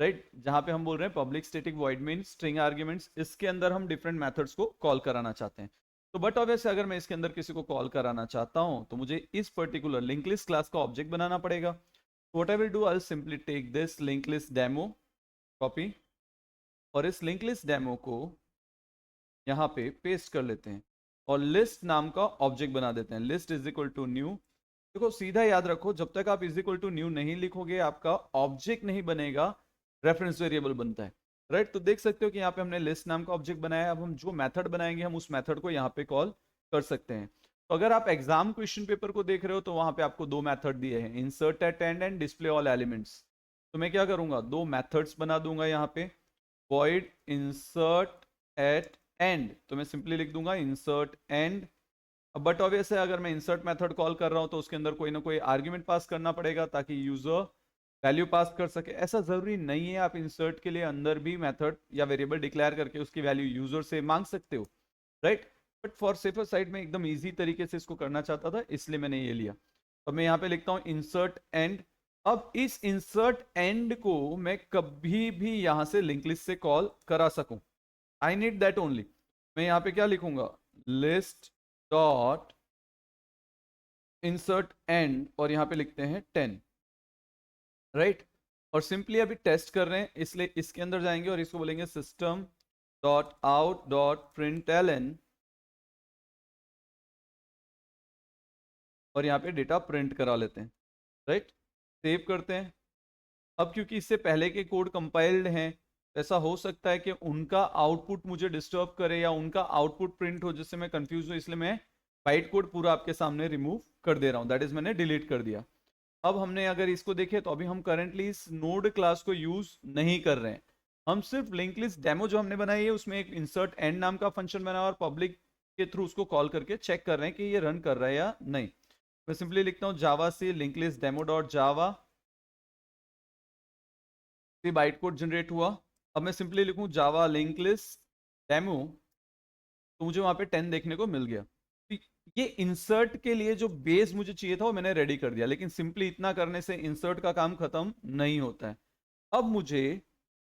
राइट, जहां पे हम बोल रहे हैं public static void main string arguments, इसके अंदर हम डिफरेंट मेथड्स को कॉल कराना चाहते हैं। तो बट ऑब्वियसली अगर मैं इसके अंदर किसी को कॉल कराना चाहता हूं तो मुझे इस पर्टिकुलर लिंक लिस्ट क्लास का ऑब्जेक्ट बनाना पड़ेगा। What I will do, I will simply take this link list demo, copy, और इस लिंक लिस्ट डेमो को यहाँ पे पेस्ट कर लेते हैं और लिस्ट नाम का ऑब्जेक्ट बना देते हैं। List is equal to new. देखो सीधा याद रखो, जब तक आप इज इक्वल टू न्यू नहीं लिखोगे आपका ऑब्जेक्ट नहीं बनेगा, रेफरेंस वेरिएबल बनता है, राइट। तो देख सकते हो कि यहाँ पे हमने लिस्ट नाम का ऑब्जेक्ट बनाया है। अब हम जो मेथड बनाएंगे हम उस मेथड को यहाँ पे कॉल कर सकते हैं। तो अगर आप एग्जाम क्वेश्चन पेपर को देख रहे हो तो वहां पे आपको दो मेथड दिए हैं, insert at end and display all elements. तो मैं क्या करूंगा, दो मेथड्स बना दूंगा यहाँ पे, void insert at end, तो मैं सिंपली लिख दूंगा insert end। बट ऑब्वियस है अगर मैं इंसर्ट मेथड कॉल कर रहा हूं तो उसके अंदर कोई ना कोई आर्ग्यूमेंट पास करना पड़ेगा ताकि यूजर वैल्यू पास कर सके। ऐसा जरूरी नहीं है, आप इंसर्ट के लिए अंदर भी मेथड या वेरिएबल डिक्लेयर करके उसकी वैल्यू यूजर से मांग सकते हो, right. But for safer side में एकदम इजी तरीके से इसको करना चाहता था, इसलिए मैंने ये लिया। अब मैं यहाँ पे लिखता हूँ इंसर्ट एंड। अब इस इंसर्ट एंड को मैं कभी भी यहां से लिंक लिस्ट से कॉल करा सकूं, आई नीड दैट ओनली। मैं यहाँ पे क्या लिखूंगा, लिस्ट डॉट इंसर्ट एंड और यहाँ पे लिखते हैं 10, राइट। और सिंपली अभी टेस्ट कर रहे हैं इसलिए इसके अंदर जाएंगे और इसको बोलेंगे system dot out dot println और यहाँ पे डेटा प्रिंट करा लेते हैं, राइट। सेव करते हैं। अब क्योंकि इससे पहले के कोड कंपाइल्ड हैं, ऐसा हो सकता है कि उनका आउटपुट मुझे डिस्टर्ब करे या उनका आउटपुट प्रिंट हो जिससे मैं कंफ्यूज हूँ, इसलिए मैं बाइट कोड पूरा आपके सामने रिमूव कर दे रहा हूँ, दैट इज मैंने डिलीट कर दिया। अब हमने अगर इसको देखे तो अभी हम करंटली इस नोड क्लास को यूज नहीं कर रहे हैं, हम सिर्फ लिंक लिस्ट डेमो जो हमने बनाई है उसमें एक इंसर्ट एंड नाम का फंक्शन बना और पब्लिक के थ्रू उसको कॉल करके चेक कर रहे हैं कि ये रन कर रहा है या नहीं। मैं सिंपली लिखता हूँ जावा से लिंक लिस्ट डेमो डॉट जावा, बाइट कोड जनरेट हुआ। अब मैं सिंपली लिखूं जावा लिंक लिस्ट डेमो, तो मुझे वहां पे 10 देखने को मिल गया। ये इंसर्ट के लिए जो बेस मुझे चाहिए था वो मैंने रेडी कर दिया, लेकिन सिंपली इतना करने से इंसर्ट का काम खत्म नहीं होता है। अब मुझे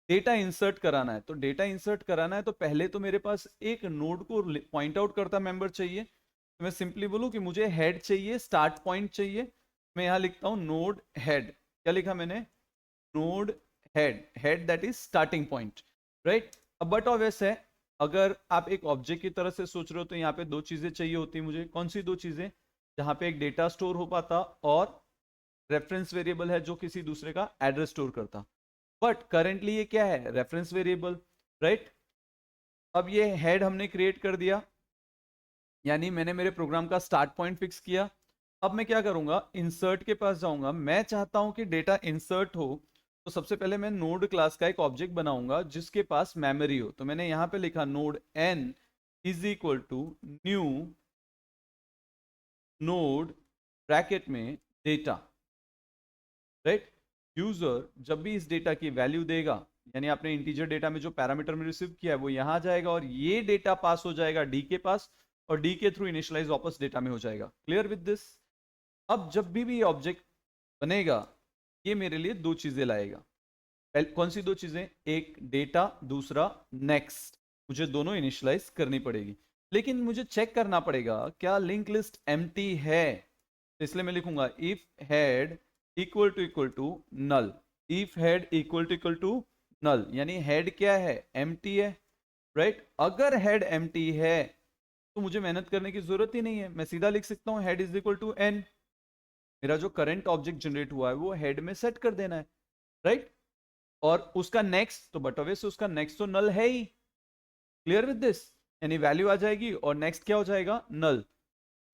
डेटा इंसर्ट कराना है, तो डेटा इंसर्ट कराना है तो पहले तो मेरे पास एक नोड को पॉइंट आउट करता मेंबर चाहिए। तो मैं सिंपली बोलूं कि मुझे हेड चाहिए, स्टार्ट पॉइंट चाहिए। मैं यहां लिखता हूं नोड हेड। क्या लिखा मैंने? Node head that is starting point, right. अब बट ऑब्वियस है, अगर आप एक ऑब्जेक्ट की तरह से सोच रहे हो तो यहाँ पे दो चीजें चाहिए होती मुझे। कौन सी दो चीजें? जहां पे एक डेटा स्टोर हो पाता और रेफरेंस वेरिएबल है जो किसी दूसरे का एड्रेस स्टोर करता। बट करेंटली ये क्या है? Reference variable, right. अब ये हेड हमने क्रिएट कर दिया, यानी मैंने मेरे प्रोग्राम का स्टार्ट पॉइंट फिक्स किया। अब मैं क्या करूंगा? इंसर्ट के पास जाऊंगा। मैं चाहता हूं कि डेटा इंसर्ट हो, तो सबसे पहले मैं नोड क्लास का एक ऑब्जेक्ट बनाऊंगा जिसके पास मेमोरी हो। तो मैंने यहां पे लिखा node N is equal to new node bracket में डेटा, राइट। यूजर जब भी इस डेटा की वैल्यू देगा, यानी आपने इंटीजर डेटा में जो पैरामीटर में रिसीव किया है वो यहां जाएगा और ये डेटा पास हो जाएगा डी के पास और डी के थ्रू इनिशियलाइज वापस डेटा में हो जाएगा। Clear with this? अब जब भी ये ऑब्जेक्ट बनेगा ये मेरे लिए दो चीजें लाएगा। कौन सी दो चीजें? एक डेटा, दूसरा नेक्स्ट। मुझे दोनों इनिशियलाइज करनी पड़ेगी, लेकिन मुझे चेक करना पड़ेगा क्या लिंक लिस्ट एम्प्टी है। तो इसलिए मैं लिखूंगा if head equal to null. If head equal to null, यानी हेड क्या है? एम्प्टी है, राइट। अगर हेड एम्प्टी है तो मुझे मेहनत करने की जरूरत ही नहीं है, मैं सीधा लिख सकता हूं head is equal to n. मेरा जो करंट ऑब्जेक्ट जनरेट हुआ है वो हेड में सेट कर देना है, राइट। और उसका नेक्स्ट तो बट ऑब्वियस उसका नेक्स्ट तो नल है ही। Clear with this? यानी वैल्यू आ जाएगी और नेक्स्ट क्या हो जाएगा? नल।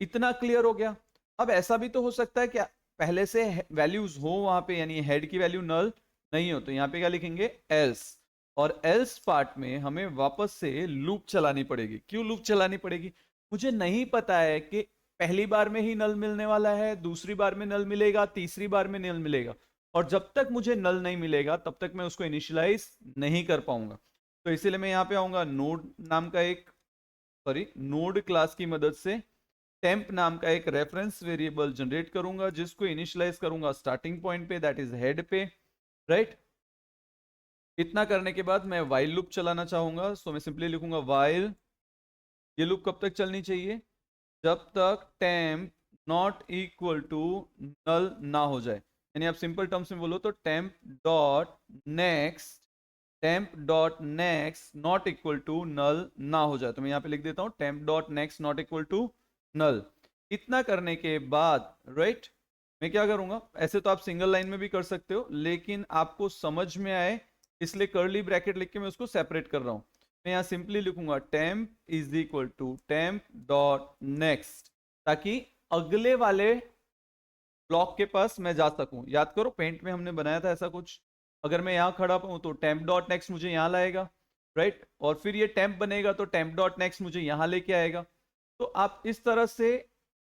इतना क्लियर हो गया। अब ऐसा भी तो हो सकता है कि पहले से वैल्यूज हो वहां पे, यानी हेड की वैल्यू नल नहीं हो, तो यहाँ पे क्या लिखेंगे? एल्स। और एल्स पार्ट में हमें वापस से लूप चलानी पड़ेगी। क्यों लूप चलानी पड़ेगी? मुझे नहीं पता है कि पहली बार में ही नल मिलने वाला है, दूसरी बार में नल मिलेगा, तीसरी बार में नल मिलेगा। और जब तक मुझे नल नहीं मिलेगा तब तक मैं उसको इनिशियलाइज नहीं कर पाऊंगा। तो इसीलिए मैं यहाँ पे आऊंगा नोड नाम का एक नोड क्लास की मदद से टेम्प नाम का एक रेफरेंस वेरिएबल जनरेट करूंगा जिसको इनिशियलाइज करूंगा स्टार्टिंग पॉइंट पे, दैट इज हेड पे, राइट। इतना करने के बाद मैं वाइल लूप चलाना चाहूंगा, सो मैं सिंपली लिखूंगा वाइल। ये लूप कब तक चलनी चाहिए? जब तक temp not equal to null ना हो जाए। यानी आप सिंपल टर्म्स में बोलो तो temp dot next, temp dot next not equal to null ना हो जाए। तो मैं यहाँ पे लिख देता हूँ temp dot next not equal to null. इतना करने के बाद, राइट, मैं क्या करूंगा? ऐसे तो आप सिंगल लाइन में भी कर सकते हो, लेकिन आपको समझ में आए इसलिए कर्ली ब्रैकेट लिख के मैं उसको सेपरेट कर रहा हूं। मैं यहाँ सिंपली लिखूंगा temp is equal to temp dot next, ताकि अगले वाले ब्लॉक के पास मैं जा सकूं। याद करो पेंट में हमने बनाया था ऐसा कुछ। अगर मैं यहाँ खड़ा हूं तो टेम्प डॉट नेक्स्ट मुझे यहाँ लाएगा, राइट। और फिर ये टेम्प बनेगा तो टेम्प डॉट नेक्स्ट मुझे यहाँ लेके आएगा। तो आप इस तरह से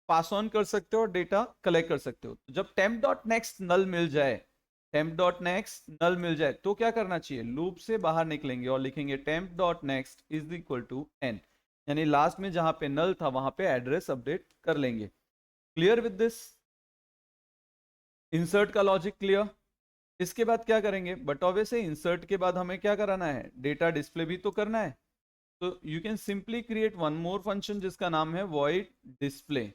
पास ऑन कर सकते हो और डेटा कलेक्ट कर सकते हो। तो जब टेम्प डॉट नेक्स्ट नल मिल जाए, टेम्प डॉट नेक्स्ट नल मिल जाए तो क्या करना चाहिए? लूप से बाहर निकलेंगे और लिखेंगे temp dot next is equal to N, यानी लास्ट में जहां पे नल था वहां पे एड्रेस अपडेट कर लेंगे। Clear with this? इंसर्ट का लॉजिक क्लियर? इसके बाद क्या करेंगे? बट ऑब्वियसली इंसर्ट के बाद हमें क्या कराना है? डेटा डिस्प्ले भी तो करना है। तो you can simply create one more function जिसका नाम है void display.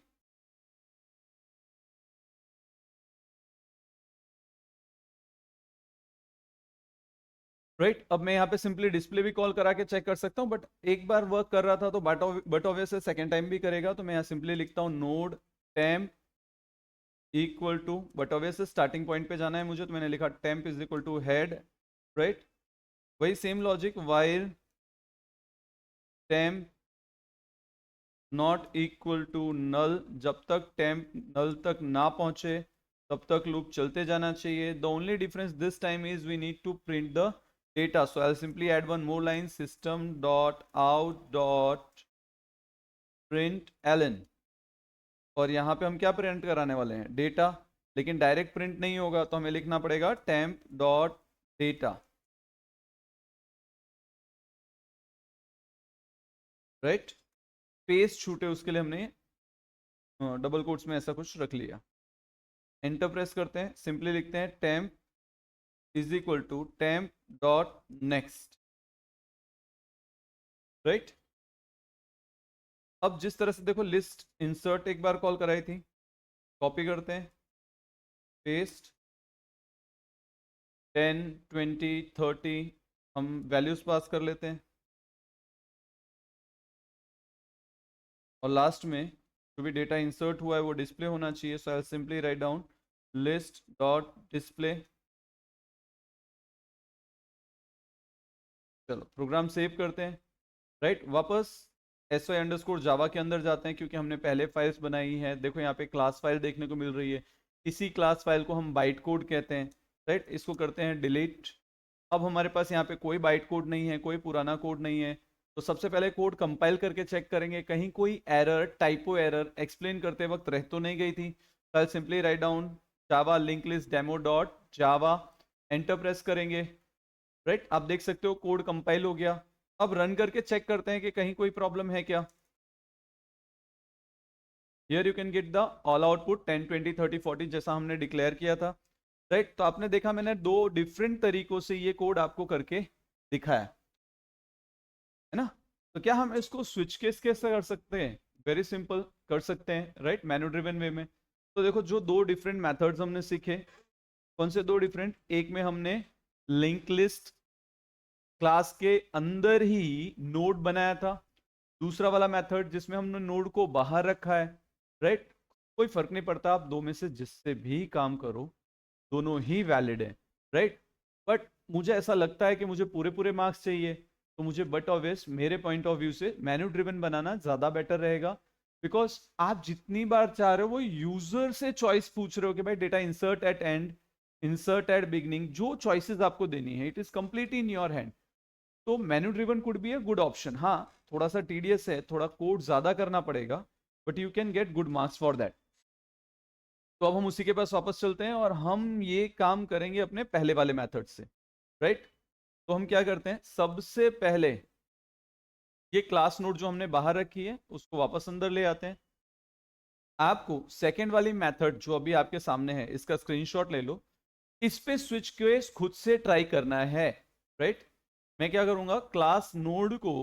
राइट अब मैं यहाँ पे सिंपली डिस्प्ले भी कॉल करा के चेक कर सकता हूँ, बट एक बार वर्क कर रहा था तो बट ऑब्वियसली सेकेंड टाइम भी करेगा, तो मैं यहाँ सिंपली लिखता हूँ node temp equal to, but obviously starting point पे जाना है मुझे, तो मैंने लिखा temp is equal to head. Right वही same logic, while temp not equal to null, जब तक टेम्प नल तक ना पहुंचे तब तक लूप चलते जाना चाहिए. The only difference this time is we need to print the data, so I'll simply add one more line, system dot out dot println, और यहाँ पे हम क्या प्रिंट कराने वाले हैं, डेटा. लेकिन डायरेक्ट प्रिंट नहीं होगा तो हमें लिखना पड़ेगा temp dot data. Right space छूटे उसके लिए हमने डबल कोट्स में ऐसा कुछ रख लिया. एंटर प्रेस करते हैं, सिंपली लिखते हैं temp is equal to temp dot next. Right अब जिस तरह से देखो लिस्ट इंसर्ट एक बार कॉल कराई थी, कॉपी करते हैं, पेस्ट 10 20 30 हम वैल्यूज पास कर लेते हैं, और लास्ट में जो भी डेटा इंसर्ट हुआ है वो डिस्प्ले होना चाहिए. So I simply write down list dot display. चलो प्रोग्राम सेव करते हैं. राइट वापस sy_java के अंदर जाते हैं, क्योंकि हमने पहले फाइल्स बनाई है. देखो यहाँ पे क्लास फाइल देखने को मिल रही है, इसी क्लास फाइल को हम बाइट कोड कहते हैं. राइट इसको करते हैं डिलीट. अब हमारे पास यहाँ पे कोई बाइट कोड नहीं है, कोई पुराना कोड नहीं है, तो सबसे पहले कोड कंपाइल करके चेक करेंगे कहीं कोई एरर, टाइपो एरर एक्सप्लेन करते वक्त रह तो नहीं गई थी. तो आई सिंपली राइट डाउन जावा link list demo dot java, enter press करेंगे. राइट आप देख सकते हो कोड कंपाइल हो गया. अब रन करके चेक करते हैं कि कहीं कोई प्रॉब्लम है क्या. Here you can get the all output 10 20 30 40 जैसा हमने डिक्लेयर किया था. राइट तो आपने देखा मैंने दो डिफरेंट तरीकों से ये कोड आपको करके दिखाया है ना. तो क्या हम इसको स्विच केस कैसे कर सकते हैं, वेरी सिंपल कर सकते हैं. राइट मैन्यू ड्रिवन वे में. तो देखो जो दो डिफरेंट मेथड्स हमने सीखे, कौन से दो डिफरेंट, एक में हमने लिंक लिस्ट क्लास के अंदर ही नोड बनाया था, दूसरा वाला मेथड जिसमें हमने नोड को बाहर रखा है. राइट कोई फर्क नहीं पड़ता, आप दो में से जिससे भी काम करो दोनों ही वैलिड है. राइट बट मुझे ऐसा लगता है कि मुझे पूरे पूरे मार्क्स चाहिए, तो मुझे बट ऑब्वियस मेरे पॉइंट ऑफ व्यू से मैन्यू ड्रिवन बनाना ज्यादा बेटर रहेगा. बिकॉज आप जितनी बार चाह रहे हो वो यूजर से चॉइस पूछ रहे हो कि भाई data insert at end, insert at beginning, जो चॉइसेस आपको देनी है it is complete in your hand. तो menu driven could be a good option. हाँ थोड़ा सा टीडियस है, थोड़ा कोड ज्यादा करना पड़ेगा, but you can get good marks for that. तो अब हम उसी के पास वापस चलते हैं और हम ये काम करेंगे अपने पहले वाले मेथड से. राइट तो हम क्या करते हैं, सबसे पहले ये क्लास नोड जो हमने बाहर रखी है उसको वापस अंदर ले आते हैं. आपको सेकेंड वाली मेथड जो अभी आपके सामने है इसका स्क्रीनशॉट ले लो, इस पे स्विच केस खुद से ट्राई करना है. राइट मैं क्या करूंगा, क्लास नोड को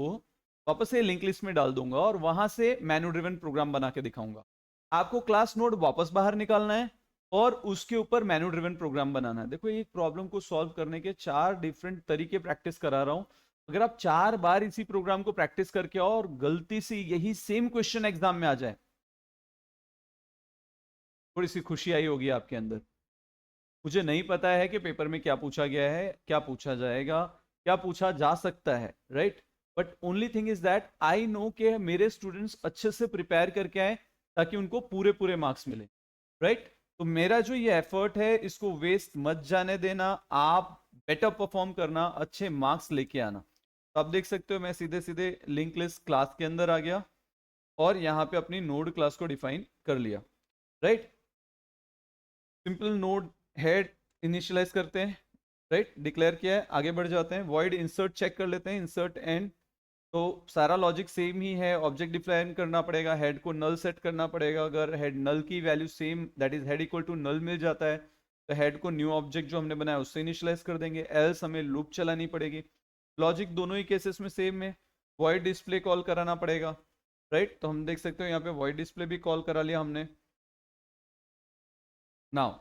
वापस से लिंक लिस्ट में डाल दूंगा और वहां से मैन्यू ड्रिवन प्रोग्राम बना के दिखाऊंगा. आपको क्लास नोड वापस बाहर निकालना है और उसके ऊपर मैन्यू ड्रिवन प्रोग्राम बनाना है. देखो एक प्रॉब्लम को सॉल्व करने के 4 डिफरेंट तरीके प्रैक्टिस करा रहा हूं. अगर आप 4 बार इसी प्रोग्राम को प्रैक्टिस करके आओ और गलती से यही सेम क्वेश्चन एग्जाम में आ जाए, थोड़ी सी खुशी आई होगी आपके अंदर. मुझे नहीं पता है कि पेपर में क्या पूछा गया है, क्या पूछा जाएगा, क्या पूछा जा सकता है. Right but only thing is that I know कि मेरे स्टूडेंट्स अच्छे से प्रिपेयर करके आए ताकि उनको पूरे पूरे मार्क्स मिले. राइट तो मेरा जो ये एफर्ट है इसको वेस्ट मत जाने देना, आप बेटर परफॉर्म करना, अच्छे मार्क्स लेके आना. तो आप देख सकते हो मैं सीधे सीधे लिंक लिस्ट क्लास के अंदर आ गया और यहाँ पे अपनी नोड क्लास को डिफाइन कर लिया. Right simple node head initialize करते हैं. राइट डिक्लेयर किया है, आगे बढ़ जाते हैं. वॉइड इंसर्ट चेक कर लेते हैं, इंसर्ट एंड. तो सारा लॉजिक सेम ही है, ऑब्जेक्ट डिफाइन करना पड़ेगा, हेड को नल सेट करना पड़ेगा. अगर हेड नल की value same that is head equal to null मिल जाता है तो हेड को न्यू ऑब्जेक्ट जो हमने बनाया उससे इनिशियलाइज कर देंगे, एल्स हमें लूप चलानी पड़ेगी. लॉजिक दोनों ही केसेस में सेम है. वॉइड डिस्प्ले कॉल कराना पड़ेगा, राइट। तो हम देख सकते हो यहाँ पे वॉइड डिस्प्ले भी कॉल करा लिया हमने। नाउ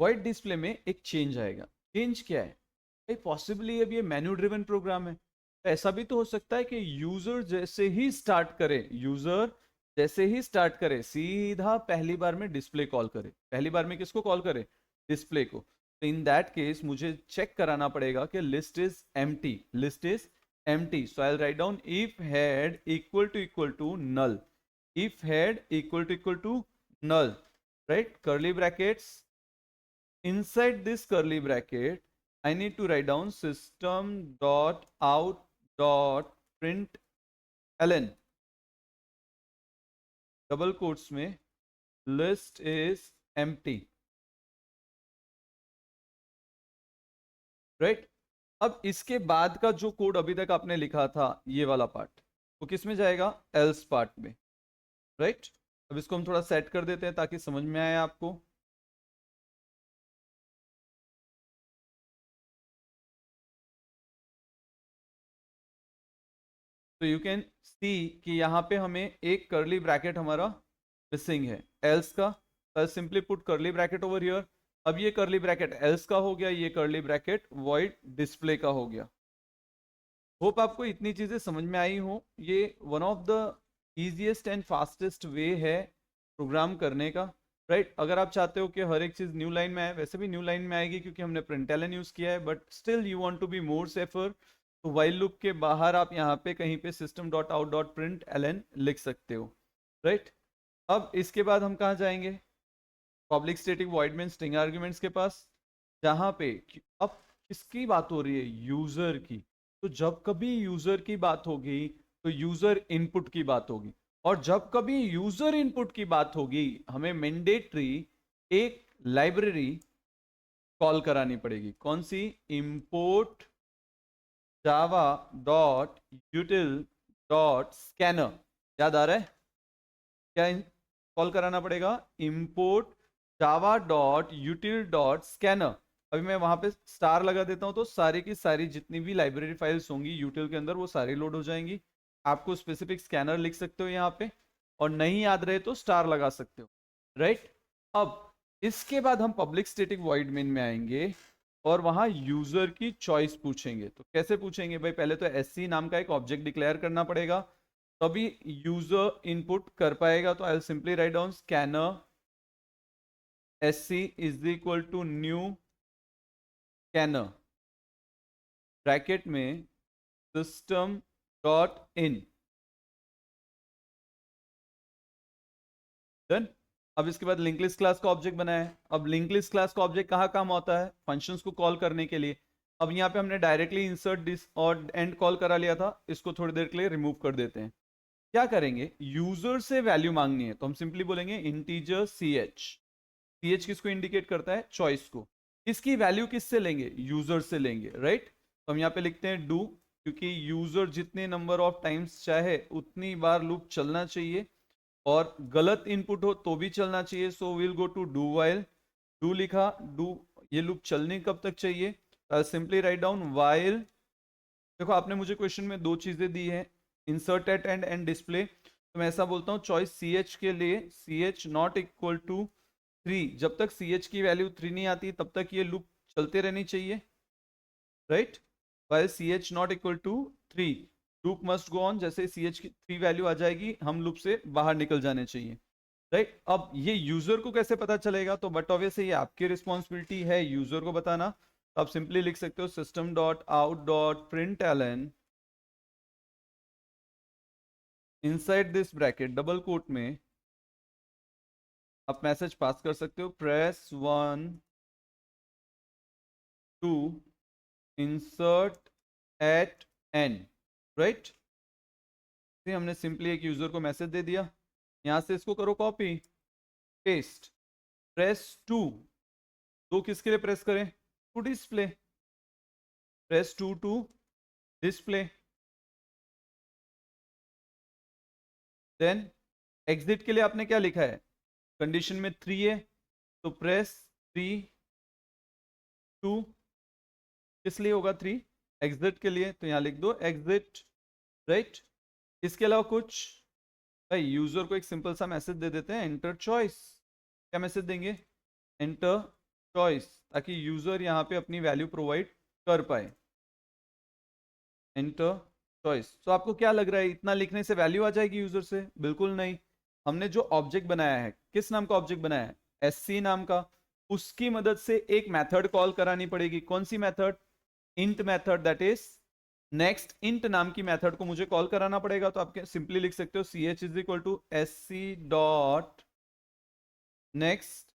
वॉइड डिस्प्ले में एक चेंज आएगा। चेंज क्या है भाई? पॉसिबली अब ये मेन्यू ड्रिवन प्रोग्राम है, तो ऐसा भी तो हो सकता है कि यूजर जैसे ही स्टार्ट करे, यूजर जैसे ही स्टार्ट करे सीधा पहली बार में डिस्प्ले कॉल करे। पहली बार में किसको कॉल करे? डिस्प्ले को। तो इन दैट केस मुझे चेक कराना पड़ेगा कि list is empty, list is empty. So I will write down if head equal to null, if head equal to null, right? Curly brackets. Inside this curly bracket I need to write down system dot out dot print ln, double quotes में list is empty, right? अब इसके बाद का जो code अभी तक आपने लिखा था ये वाला पार्ट, वो किस में जाएगा? else पार्ट में, राइट? अब इसको हम थोड़ा सेट कर देते हैं ताकि समझ में आए आपको। तो यू कैन सी कि यहाँ पे हमें एक करली ब्रैकेट हमारा मिसिंग है एल्स का। तो सिंपली पुट करली ब्रैकेट ओवर हियर। अब ये करली ब्रैकेट एल्स का हो गया, ये करली ब्रैकेट वॉइड डिस्प्ले का हो गया। होप आपको इतनी चीजें समझ में आई हो। ये one of the easiest and fastest way है प्रोग्राम करने का, राइट? अगर आप चाहते हो कि हर एक चीज न्यू लाइन में आए, वैसे भी न्यू लाइन में आएगी क्योंकि हमने प्रिंटलन यूज किया है, but still you want to be more safer, तो व्हाइल लूप के बाहर आप यहाँ पे कहीं पे system dot out dot println लिख सकते हो, राइट? अब इसके बाद हम कहाँ जाएंगे? पब्लिक स्टैटिक वॉइड में स्ट्रिंग आर्ग्यूमेंट्स के पास, जहाँ पे अब किसकी बात हो रही है? यूजर की। तो जब कभी यूजर की बात होगी तो यूजर इनपुट की बात होगी, और जब कभी यूजर इनपुट की बात होगी हमें मैंडेटरी एक लाइब्रेरी कॉल करानी पड़ेगी। कौन सी? Import java dot util dot scanner. याद आ रहा है क्या कॉल कराना पड़ेगा? Import java dot util dot scanner. अभी मैं वहां पे स्टार लगा देता हूं तो सारी की सारी जितनी भी लाइब्रेरी फाइल्स होंगी यूटिल के अंदर वो सारी लोड हो जाएंगी। आपको स्पेसिफिक स्कैनर लिख सकते हो यहाँ पे, और नहीं याद रहे तो स्टार लगा सकते हो, राइट? अब इसके बाद हम पब्लिक स्टैटिक वॉइड मेन में आएंगे और वहां यूजर की चॉइस पूछेंगे। तो कैसे पूछेंगे भाई? पहले तो एससी नाम का एक ऑब्जेक्ट डिक्लेयर करना पड़ेगा, तभी यूजर इनपुट कर पाएगा। तो I will simply write down scanner SC is equal to new scanner, bracket में सिस्टम डॉट इन। डन। अब इसके बाद लिंक लिस्ट क्लास का ऑब्जेक्ट बनाया है। अब लिंक लिस्ट क्लास का ऑब्जेक्ट कहाँ काम होता है? फंक्शंस को कॉल करने के लिए। अब यहाँ पे हमने डायरेक्टली इंसर्ट दिस और एंड कॉल करा लिया था, इसको थोड़ी देर के लिए रिमूव कर देते हैं। क्या करेंगे? यूजर से वैल्यू मांगनी है तो हम सिंपली बोलेंगे integer c h. C h किसको इंडिकेट करता है? चॉइस को। इसकी वैल्यू किससे लेंगे? यूजर से लेंगे, राइट? तो हम यहाँ पे लिखते हैं डू, क्योंकि यूजर जितने नंबर ऑफ टाइम्स चाहे उतनी बार लूप चलना चाहिए, और गलत इनपुट हो तो भी चलना चाहिए। So will go to do while. Do लिखा, डू ये लूप चलने कब तक चाहिए? Simply write down while. देखो आपने मुझे क्वेश्चन में दो चीजें दी है, इंसर्ट एट एंड डिस्प्ले। तो मैं ऐसा बोलता हूँ चॉइस सी एच के लिए c h not equal to 3। जब तक सी एच की वैल्यू 3 नहीं आती तब तक ये लूप चलते रहनी चाहिए, right? While c h not equal to 3 loop must go on. जैसे सी एच की 3 वैल्यू आ जाएगी हम लूप से बाहर निकल जाने चाहिए, राइट? अब ये यूजर को कैसे पता चलेगा? तो बट ऑब्वियसली ये आपकी रिस्पॉन्सिबिलिटी है यूजर को बताना। तो आप सिंपली लिख सकते हो system dot out dot println inside this bracket double quote में आप मैसेज पास कर सकते हो, press 1 to insert at n, right? हमने सिंपली एक यूजर को मैसेज दे दिया। यहां से इसको करो कॉपी पेस्ट, प्रेस 2। दो किसके लिए प्रेस करें? To display. Press 2 to display. Then exit के लिए आपने क्या लिखा है? कंडीशन में 3 है तो प्रेस 3 टू, किस लिए होगा 3? एग्जिट के लिए। तो यहां लिख दो एग्जिट राइट। इसके अलावा कुछ भाई, यूजर को एक सिंपल सा मैसेज दे देते हैं, एंटर चॉइस। क्या मैसेज देंगे? एंटर चॉइस, ताकि यूजर यहाँ पे अपनी वैल्यू प्रोवाइड कर पाए। Enter choice. तो आपको क्या लग रहा है, इतना लिखने से वैल्यू आ जाएगी यूजर से? बिल्कुल नहीं। हमने जो ऑब्जेक्ट बनाया है, किस नाम का ऑब्जेक्ट बनाया है? एससी नाम का। उसकी मदद से एक मेथड कॉल करानी पड़ेगी। कौन सी method? Int method, that is next int नाम की मेथड को मुझे कॉल कराना पड़ेगा। तो आप सिंपली लिख सकते हो ch is equal to sc dot next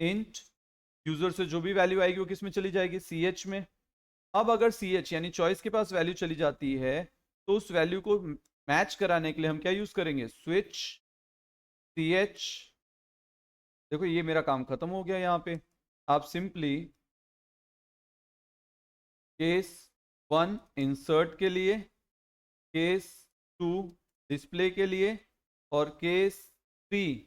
int. User से जो भी वैल्यू आएगी वो किस में चली जाएगी? ch में। अब अगर ch यानी चॉइस के पास वैल्यू चली जाती है, तो उस वैल्यू को मैच कराने के लिए हम क्या यूज करेंगे? Switch ch। देखो ये मेरा काम खत्म हो गया। यहाँ पे आप सिंपली केस 1 इंसर्ट के लिए, केस 2 डिस्प्ले के लिए, और केस 3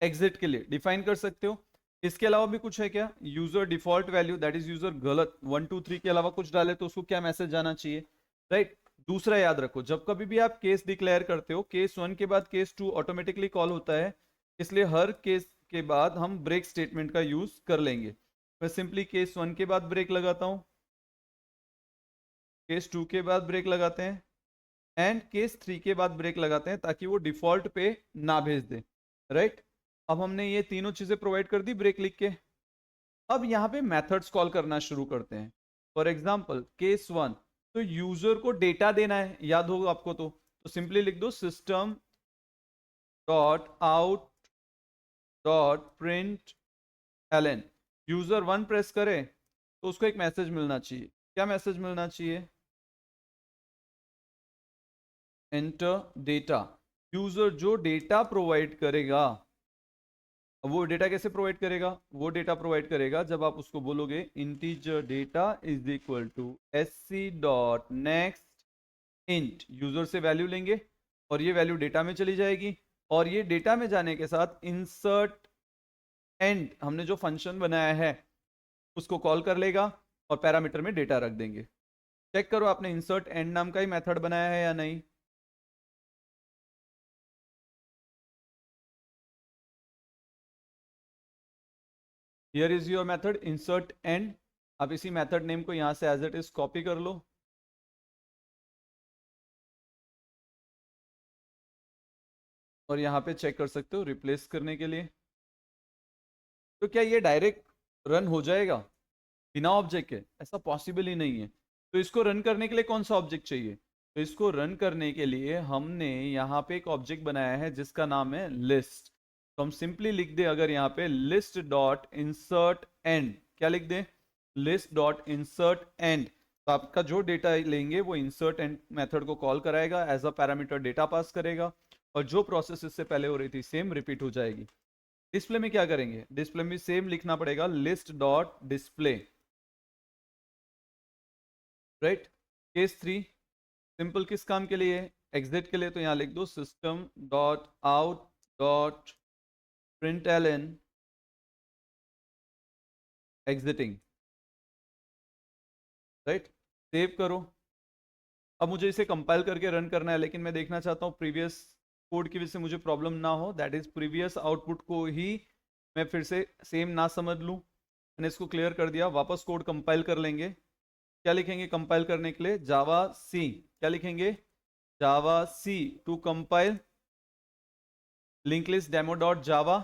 एग्जिट के लिए डिफाइन कर सकते हो। इसके अलावा भी कुछ है क्या? User default value, that is user गलत 1 2 3 के अलावा कुछ डाले तो उसको क्या मैसेज जाना चाहिए? राइट। दूसरा याद रखो, जब कभी भी आप केस डिक्लेयर करते हो, केस 1 के बाद केस 2 ऑटोमेटिकली कॉल होता है, इसलिए हर केस के बाद हम ब्रेक स्टेटमेंट का यूज कर लेंगे। मैं सिंपली केस 1 के बाद ब्रेक लगाता हूं, केस 2 के बाद ब्रेक लगाते हैं, एंड केस 3 के बाद ब्रेक लगाते हैं, ताकि वो डिफॉल्ट पे ना भेज दे। राइट। अब हमने ये तीनों चीजें प्रोवाइड कर दी ब्रेक लिख के। अब यहाँ पे मेथड्स कॉल करना शुरू करते हैं। फॉर एग्जाम्पल केस 1, तो यूजर को डेटा देना है, याद होगा आपको। तो सिंपली लिख दो system dot out dot println. User 1 press करे तो उसको एक मैसेज मिलना चाहिए। क्या मैसेज मिलना चाहिए? Enter data. यूजर जो डेटा प्रोवाइड करेगा, वो डेटा कैसे प्रोवाइड करेगा? वो डेटा प्रोवाइड करेगा जब आप उसको बोलोगे integer data is equal to sc dot next int. User से वैल्यू लेंगे और ये वैल्यू डेटा में चली जाएगी, और ये डेटा में जाने के साथ इंसर्ट एंड, हमने जो फंक्शन बनाया है उसको कॉल कर लेगा और पैरामीटर में डेटा रख देंगे। चेक करो आपने इंसर्ट एंड नाम का ही मेथड बनाया है या नहीं। Here is your method insert and. आप इसी मेथड नेम को यहां से एज इट इज कॉपी कर लो, और यहाँ पे चेक कर सकते हो रिप्लेस करने के लिए। तो क्या ये डायरेक्ट रन हो जाएगा बिना ऑब्जेक्ट के? ऐसा पॉसिबल ही नहीं है। तो इसको रन करने के लिए कौन सा ऑब्जेक्ट चाहिए? तो इसको रन करने के लिए हमने यहाँ पे एक ऑब्जेक्ट बनाया है जिसका नाम है लिस्ट। तो हम सिंपली लिख दे अगर यहाँ पे लिस्ट डॉट इंसर्ट एंड। क्या लिख दे? List dot insert end. तो आपका जो डेटा लेंगे वो इंसर्ट एंड मेथड को कॉल कराएगा, as a parameter data pass करेगा, और जो प्रोसेस इससे पहले हो रही थी सेम रिपीट हो जाएगी। डिस्प्ले में क्या करेंगे? डिस्प्ले में सेम लिखना पड़ेगा, list dot display. Right. Case 3 simple किस काम के लिए? एग्जिट के लिए। तो यहां लिख दो system dot out dot println exiting. Right. Save करो। अब मुझे इसे कंपाइल करके रन करना है, लेकिन मैं देखना चाहता हूँ प्रीवियस कोड की वजह से मुझे प्रॉब्लम ना हो, दैट इज प्रीवियस आउटपुट को ही मैं फिर से सेम ना समझ लूँ। मैंने इसको क्लियर कर दिया, वापस कोड कंपाइल कर लेंगे। क्या लिखेंगे कंपाइल करने के लिए? जावा सी। क्या लिखेंगे? Javac to compile link list demo dot java.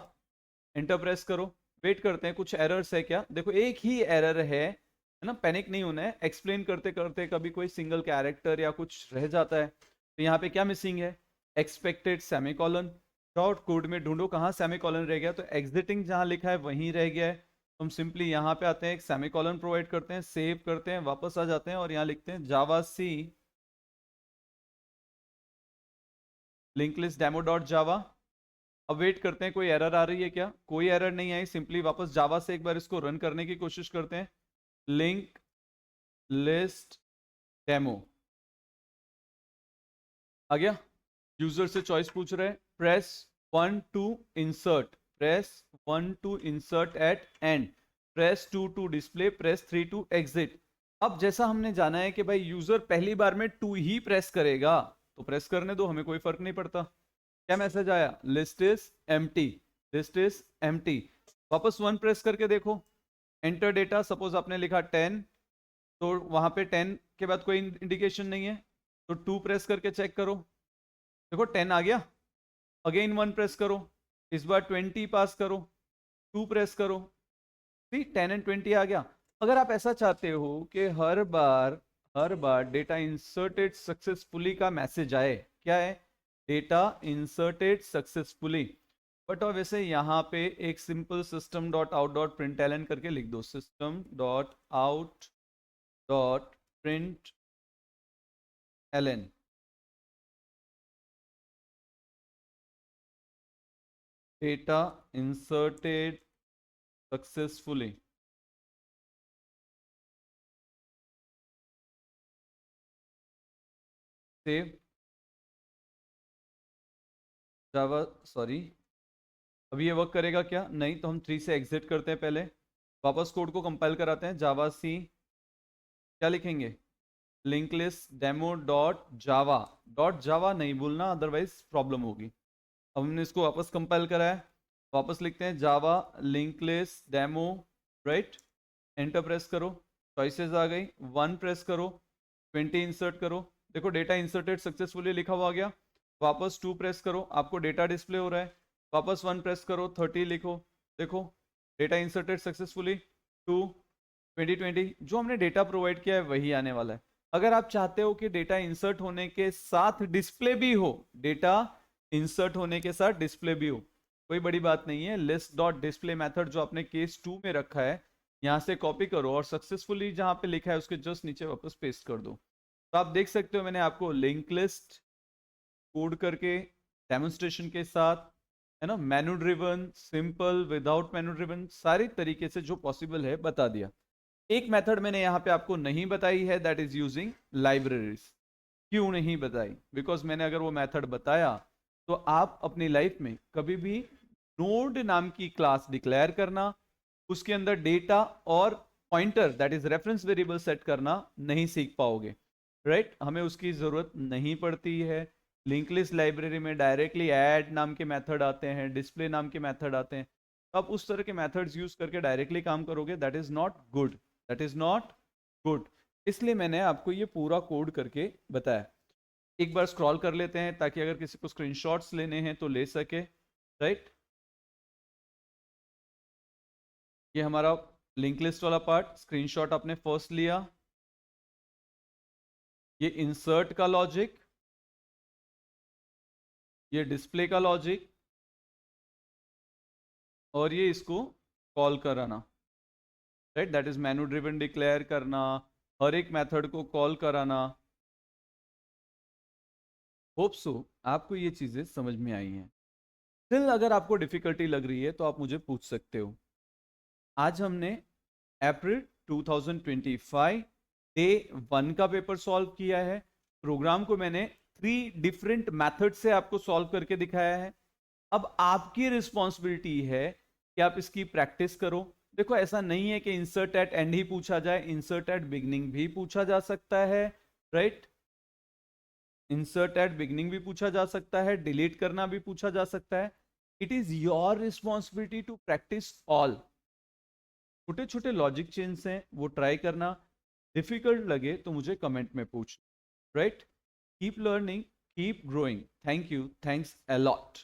Enter press करो। वेट करते हैं कुछ एरर्स है क्या। देखो एक ही एरर है ना, पैनिक नहीं होना है। एक्सप्लेन करते करते कभी कोई सिंगल कैरेक्टर या कुछ रह जाता है। तो यहाँ पे क्या मिसिंग है? Expected semicolon. डॉट कोड में ढूंढो कहाँ सेमीकोलन रह गया, तो एग्जिटिंग जहाँ लिखा है वहीं रह गया है। हम सिंपली यहाँ पे आते हैं, एक सेमीकोलन प्रोवाइड करते हैं, सेव करते हैं, वापस आ जाते हैं और यहाँ लिखते हैं जावा सी link list demo dot java. अब वेट करते हैं कोई एरर आ रही है क्या। कोई एरर नहीं आई। सिंपली वापस जावा से एक बार इसको रन करने की कोशिश करते हैं। लिंक लिस्ट डेमो आ गया। यूजर से चॉइस पूछ रहे हैं, press 1 to insert, press 1 to insert at end, press 2 to display, press 3 to exit. अब जैसा हमने जाना है कि भाई यूजर पहली बार में 2 ही प्रेस करेगा, तो प्रेस करने दो, हमें कोई फर्क नहीं पड़ता। क्या मैसेज आया? List is empty, list is empty. वापस 1 प्रेस करके देखो, एंटर डेटा, सपोज आपने लिखा 10, तो वहां पे 10 के बाद कोई इंडिकेशन नहीं है, तो 2 प्रेस करके चेक करो, देखो 10 आ गया। अगेन 1 प्रेस करो, इस बार 20 पास करो, 2 प्रेस करो, 10 एंड 20 आ गया। अगर आप ऐसा चाहते हो कि हर बार डेटा इंसर्टेड सक्सेसफुली का मैसेज आए, क्या है? डेटा इंसर्टेड सक्सेसफुली, बट और वैसे यहाँ पे एक simple system dot out dot print करके लिख दो, system dot out dot println. Data inserted successfully, save java, sorry अभी ये वर्क करेगा क्या? नहीं, तो हम 3 से एग्जिट करते हैं, पहले वापस कोड को कंपाइल कराते हैं। जावा सी, क्या लिखेंगे? लिंक लिस्ट डेमो डॉट जावा नहीं बोलना, अदरवाइज प्रॉब्लम होगी। अब हमने इसको वापस कंपाइल करा है, वापस लिखते हैं java link list demo, right. Enter press करो, चॉइसेस आ गई, 1 प्रेस करो, 20 इंसर्ट करो, देखो डेटा इंसर्टेड सक्सेसफुली लिखा हुआ आ गया। वापस 2 प्रेस करो, आपको डेटा डिस्प्ले हो रहा है। वापस 1 प्रेस करो, 30 लिखो, देखो डेटा इंसर्टेड सक्सेसफुली। 2 2020 जो हमने डेटा प्रोवाइड किया है वही आने वाला है। अगर आप चाहते हो कि डेटा इंसर्ट होने के साथ डिस्प्ले भी हो, डेटा इंसर्ट होने के साथ डिस्प्ले भी हो, कोई बड़ी बात नहीं है। लिस्ट डॉट डिस्प्ले मेथड जो आपने केस 2 में रखा है, यहां से कॉपी करो और सक्सेसफुली जहां पे लिखा है उसके जस्ट नीचे वापस पेस्ट कर दो। तो आप देख सकते हो मैंने आपको लिंक लिस्ट कोड करके डेमोन्स्ट्रेशन के साथ, है ना, मेनू ड्रिवन, सिंपल, विदाउट मेनू ड्रिवन, सारी तरीके से जो पॉसिबल है बता दिया। एक मेथड मैंने यहाँ पे आपको नहीं बताई है, दैट इज यूजिंग लाइब्रेरीज। क्यों नहीं बताई? बिकॉज मैंने अगर वो मेथड बताया तो आप अपनी लाइफ में कभी भी नोड नाम की क्लास डिक्लेयर करना, उसके अंदर डेटा और pointer that is reference variable set करना नहीं सीख पाओगे, राइट। हमें उसकी जरूरत नहीं पड़ती है। लिंक लिस्ट लाइब्रेरी में डायरेक्टली ऐड नाम के मेथड आते हैं, डिस्प्ले नाम के मेथड आते हैं, आप उस तरह के मेथड्स यूज करके डायरेक्टली काम करोगे, that is not good, that is not good. इसलिए मैंने आपको ये पूरा कोड करके बताया। एक बार स्क्रॉल कर लेते हैं ताकि अगर किसी को स्क्रीनशॉट्स लेने हैं तो ले सके, राइट। ये हमारा लिंक लिस्ट वाला पार्ट, स्क्रीनशॉट आपने फर्स्ट लिया, ये इंसर्ट का लॉजिक, ये डिस्प्ले का लॉजिक, और ये इसको कॉल कराना, right, that is menu driven declare करना, हर एक मेथड को कॉल कराना। होप सो आपको ये चीजें समझ में आई हैं। स्टिल अगर आपको डिफिकल्टी लग रही है तो आप मुझे पूछ सकते हो। आज हमने अप्रैल 2025 डे 1 का पेपर सॉल्व किया है। प्रोग्राम को मैंने 3 डिफरेंट मेथड से आपको सॉल्व करके दिखाया है। अब आपकी रिस्पॉन्सिबिलिटी है कि आप इसकी प्रैक्टिस करो। देखो ऐसा नहीं है कि इंसर्ट एट एंड ही पूछा जाए, इंसर्ट एट बिगनिंग भी पूछा जा सकता है, राइट। इंसर्ट एट बिगनिंग भी पूछा जा सकता है, डिलीट करना भी पूछा जा सकता है। It is your responsibility to practice all. छोटे छोटे लॉजिक चेंज हैं वो ट्राई करना, डिफिकल्ट लगे तो मुझे कमेंट में पूछ, right. Keep learning, keep growing. Thank you, thanks a lot.